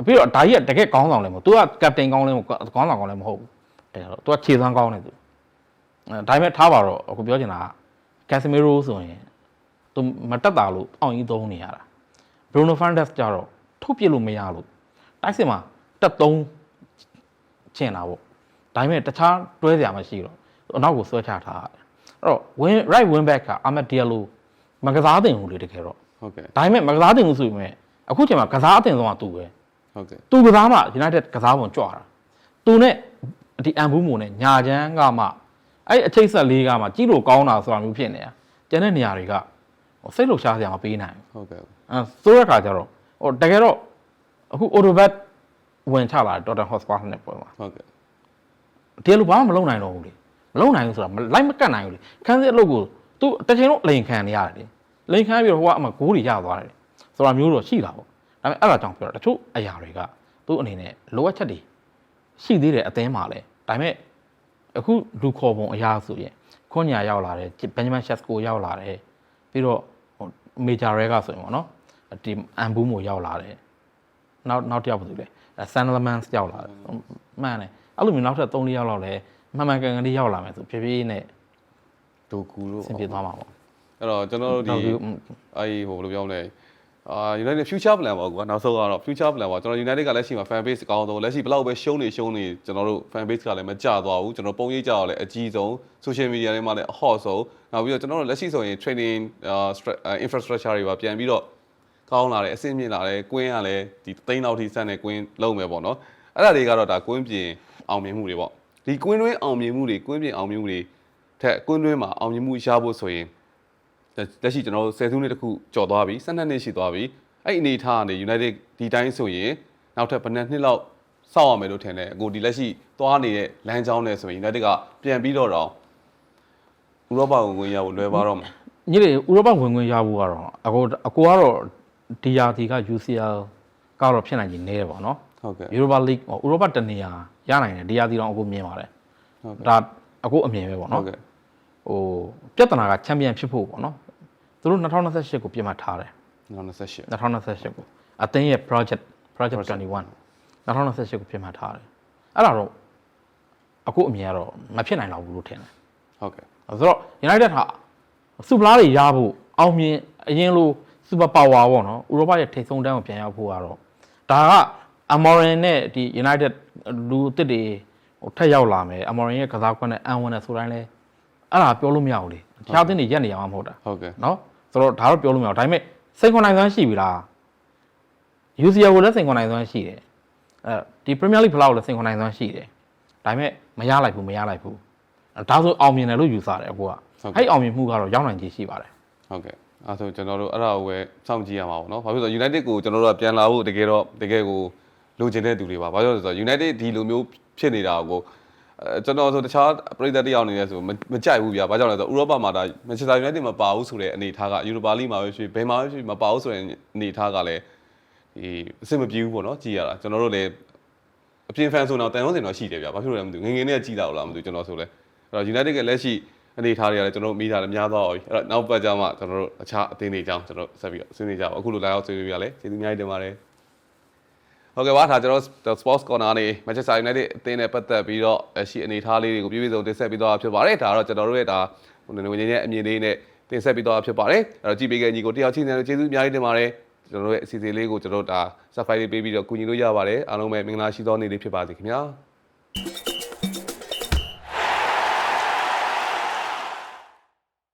ပြီးတော့ဒါကြီးကတကယ်ကောင်းဆောင်လည်းမဟုတ် तू က captain ကောင်းလည်းမဟုတ်ကောင်းဆောင်ကောင်းလည်းမဟုတ်ဘူး။တဲ့တော့ तू ကခြေစွမ်းကောင်းတယ်သူ။ဒါပေမဲ့ထားပါတော့အခုပြောချင်တာက Casemiro ဆိုရင် तू မတက်တာလို့အောင်းကြီးသုံးနေရတာ Bruno Fernandes ကြတော့ထုတ်ပြလို့မရလို့တိုက်စစ်မှာတက်သုံးချင်တာပေါ့ဒါပေမဲ့တခြားတွဲစရာမရှိတော့အနောက်ကိုဆွဲချထားတယ်အဲ့တော့ right wing back က Ahmed Diallo မကစားတင်ဘူးလေတကယ်တော့ ဟုတ်ကဲ့ ဒါပေမဲ့မကစားတင်ဘူးဆိုပေမဲ့အခုချိန်မှာကစားအတင်ဆုံးကသူပဲ ဟုတ်ကဲ့ သူကစားမှ United ကစားပုံကြွတာသူနဲ့ဒီအန်ဘူးမုံနဲ့ညာချမ်းကမှအဲ့အချိတ်ဆက်လေးကမှကြီးလို့ကောင်းတာဆိုတာမျိုးဖြစ်နေတာကျန်တဲ့နေရာတွေကစိတ်လှုပ်ရှားစရာမပေးနိုင်ဘူး ဟုတ်ကဲ့ အဲဆိုတဲ့အခါကျတော့ဟိုတကယ်တော့အခု Odegaard ဝင်ချလာတယ် Tottenham Hotspur နဲ့ပွဲမှာ ဟုတ်ကဲ့ ဒီလိုဘာမှမလုပ်နိုင်တော့ဘူးလေမလုပ်နိုင်ဘူးဆိုတာလိုက်မကတ်နိုင်ဘူးလေခန်းစစ်အလုပ်ကိုသူတစ်ချိန်လုံးလိန်ခံနေရတယ်လေလိန်ခံပြီးတော့ဟိုကအမဂိုးတွေရသွားတယ်ဆိုတာမျိုးတော့ရှိတာပေါ့ဒါပေမဲ့အဲ့ဒါကြောင့်ပြောတာတချို့အရာတွေကသူ့အနေနဲ့လိုအပ်ချက်တွေရှိသေးတယ်အသင်းမှာလဲဒါပေမဲ့အခုလူခေါ်ပုံအရာဆိုရင်ခွန်ညာရောက်လာတယ်ဘန်ဂျမန်ရှက်စကိုရောက်လာတယ်ပြီးတော့မေဂျာရဲကဆိုရင်ပေါ့နော်ဒီအန်ဘူးမိုရောက်လာတယ်နောက်တစ်ယောက်ဘာလို့လဲဆန်လမန်စ်ရောက်လာတယ်မှန်တယ်အဲ့လိုမျိုးနောက်ထပ်3-4ယောက်လောက်လဲမှန်မှန်ကန်ကန်လေးရောက်လာမယ်ဆိုဖြည်းဖြည်းနဲ့ ဒိုကူလို့ ဆင်ပြေသွားမှာပေါ့ အဲ့တော့ကျွန်တော်တို့ဒီဟိုဘယ်လိုပြောမလဲUnited future plan ပေါ့ကွာနောက်ဆုံးကတော့ future plan ပေါ့ကျွန်တော် United ကလက်ရှိမှာ fan base အကောင်းဆုံးလက်ရှိဘယ်လောက်ပဲရှုံးနေကျွန်တော်တို့ fan base ကလည်းမကျသွားဘူးကျွန်တော်ပုံရိပ်ကြတော့လည်းအကြီးဆုံး social media တွေမှာလည်းအဟော့ဆုံးနောက်ပြီးတော့ကျွန်တော်တို့လက်ရှိဆိုရင် training infrastructure တွေပါပြန်ပြီးတော့ကောင်းလာတယ်အဆင့်မြင့်လာတယ်ကွင်းကလည်းဒီသိန်းလောက်ထိစတဲ့ကွင်းလုံးမယ်ပေါ့နော်အဲ့ဒါတွေကတော့ဒါကွင်းပြင်အောင်မြင်မှုတွေပေါ့ဒီကွင်းတွင်းအောင်မြင်မှုတွေကွင်းပြင်အောင်မြင်မှုတွေထက်ကွင်းတွင်းမှာအောင်မြင်မှုရဖို့ဆိုရင်လက်ရှိကျွန်တော်တို့10စုနှစ်တခုကြော်သွားပြီ12နှစ်ရှိသွားပြီအဲ့အနေထားကနေ United ဒီတိုင်းဆိုရင်နောက်ထပ်ဘယ်နှစ်လောက်စောက်ရမယ်လို့ထင်တယ်အခုဒီလက်ရှိသွားနေတဲ့လမ်းကြောင်းနဲ့ဆိုရင် United ကပြန်ပြီးတော့ဥရောပကိုဝင်ရဖို့လွယ်ပါတော့မှာ ညီလေးဥရောပဝင်ခွင့်ရဖို့ကတော့အကိုကတော့ဒီယာတီက UCL ကတော့ဖြစ်နိုင်ကြီးနေတယ်ပေါ့နော် ဟုတ်ကဲ့ Europa League ဥရောပတနေရာရနိုင်တယ်ဒီယာတီတော့အကိုမြင်ပါတယ် ဟုတ်ကဲ့ ဒါအကိုအမြင်ပဲပေါ့ ဟု နော် တ်ကဲ့ ဟိုပြဿနာကချန်ပီယံဖြစ်ဖို့ပေါ့နော်သူတို့2028ကိုပြင်မှတ်ထားတယ် 2028 ကိုအသင်းရဲ့ project 21 2028ကိုပြင်မှတ်ထားတယ်အဲ့ဒါတော့အခုအမြင်ကတော့မဖြစ်နိုင်တော့ဘူးလို့ထင်တယ် ဟုတ်ကဲ့ ဆိုတော့ United ဟာစူပလာတွေရဖို့အောင်မြင်အရင်လို super power ပေါ့နော်ဥရောပရဲ့ထိပ်ဆုံးတန်းကိုပြန်ရောက်ဖို့ကတော့ဒါက Amorim နဲ့ဒီ United လူအစ်စ်တွေဟိုထက်ရောက်လာမယ် Amorim ရဲ့ကစားကွက်နဲ့အန်ဝင်နဲ့ဆိုတိုင်းလဲအဲ့ဒါပြောလို့မရဘူးလေတခြားအသင်းတွေရက်နေရမှာမဟုတ်တာ ဟုတ်ကဲ့ နော်ဆိုတော့ဒါတော့ပြောလို့မရဘူးဒါပေမဲ့စိန်ခွန်နိုင်စွမ်းရှိပြီလား UCL ကိုလည်းစိန်ခွန်နိုင်စွမ်းရှိတယ်ဒီ Premier League ဘလောက်လည်းစိန်ခွန်နိုင်စွမ်းရှိတယ်ဒါပေမဲ့မရလိုက်ဘူးဒါဆိုအောင်မြင်တယ်လို့ယူဆတယ်အကိုကအဲ့အောင်မြင်မှုကတော့ရောက်နိုင်ခြေရှိပါတယ် ဟုတ်ကဲ့အဲဆိုကျွန်တော်တို့အဲ့ဒါကိုပဲစောင့်ကြည့်ရမှာပေါ့နော်ဘာဖြစ်လို့ United ကိုကျွန်တော်တို့ကပြန်လာဖို့တကယ်ကိုလိုချင်တဲ့သူတွေပါဘာလို့လဲဆိုတော့ United ဒီလိုမျိုးဖြစ်နေတာကိုကျွန်တော်ဆိုတခြားပရိသတ်တယောက်အနေနဲ့ဆိုမကြိုက်ဘူးဗျာဘာကြောင့်လဲဆိုတော့ဥရောပမှာဒါ Manchester United မပါဘူးဆိုတဲ့အနေအထားက Europa League မှာပဲဖြစ်ဘယ်မှာပဲဖြစ်မပါဘူးဆိုတဲ့အနေအထားကလည်းဒီအဆင်မပြေဘူးပေါ့နော်ကြည်ရတာကျွန်တော်တို့လည်းအပြင်ဖန်ဆိုတော့တန်ရုံးစင်တော့ရှိတယ်ဗျာဘာဖြစ်လို့လဲမသိဘူးငယ်နဲ့ကြည်တာလားမသိဘူးကျွန်တော်ဆိုလဲအဲ့တော့ United ကလက်ရှိအနေထားတွေကလည်းကျွန်တော်တို့မိထားတယ်များသွားပြီအဲ့တော့နောက်ပတ်ကြမှာကျွန်တော်တို့အခြားအသင်းတွေအကြောင်းကျွန်တော်ဆက်ပြီးဆွေးနွေးကြပါအခုလိုလာရောက်ဆွေးနွေးပြရလဲကျေးဇူးအများကြီးတင်ပါတယ်ဟုတ်ကဲ့ပါဒါကျွန်တော် Sports Corner နေ Manchester United အသင်းနဲ့ပတ်သက်ပြီးတော့ရှိအနေထားလေးတွေကိုပြည့်ပြည့်စုံတင်ဆက်ပြီးတော့ဖြစ်ပါတယ်ဒါကတော့ကျွန်တော်တို့ရဲ့ဒါဟိုနေဝင်နေတဲ့အမြင်လေးနဲ့တင်ဆက်ပြီးတော့ဖြစ်ပါတယ်အဲ့တော့ကြည့်ပေးခဲ့ညီကိုတယောက်ချင်းနဲ့ကျေးဇူးအများကြီးတင်ပါတယ်ကျွန်တော်တို့ရဲ့အစီအစဉ်လေးကိုကျွန်တော်တို့ဒါ Subscribe လေးပေးပြီးတော့ကူညီလို့ရပါတယ်အားလုံးပဲမင်္ဂလာရှိသောနေ့လေးဖြစ်ပါစေခင်ဗျာ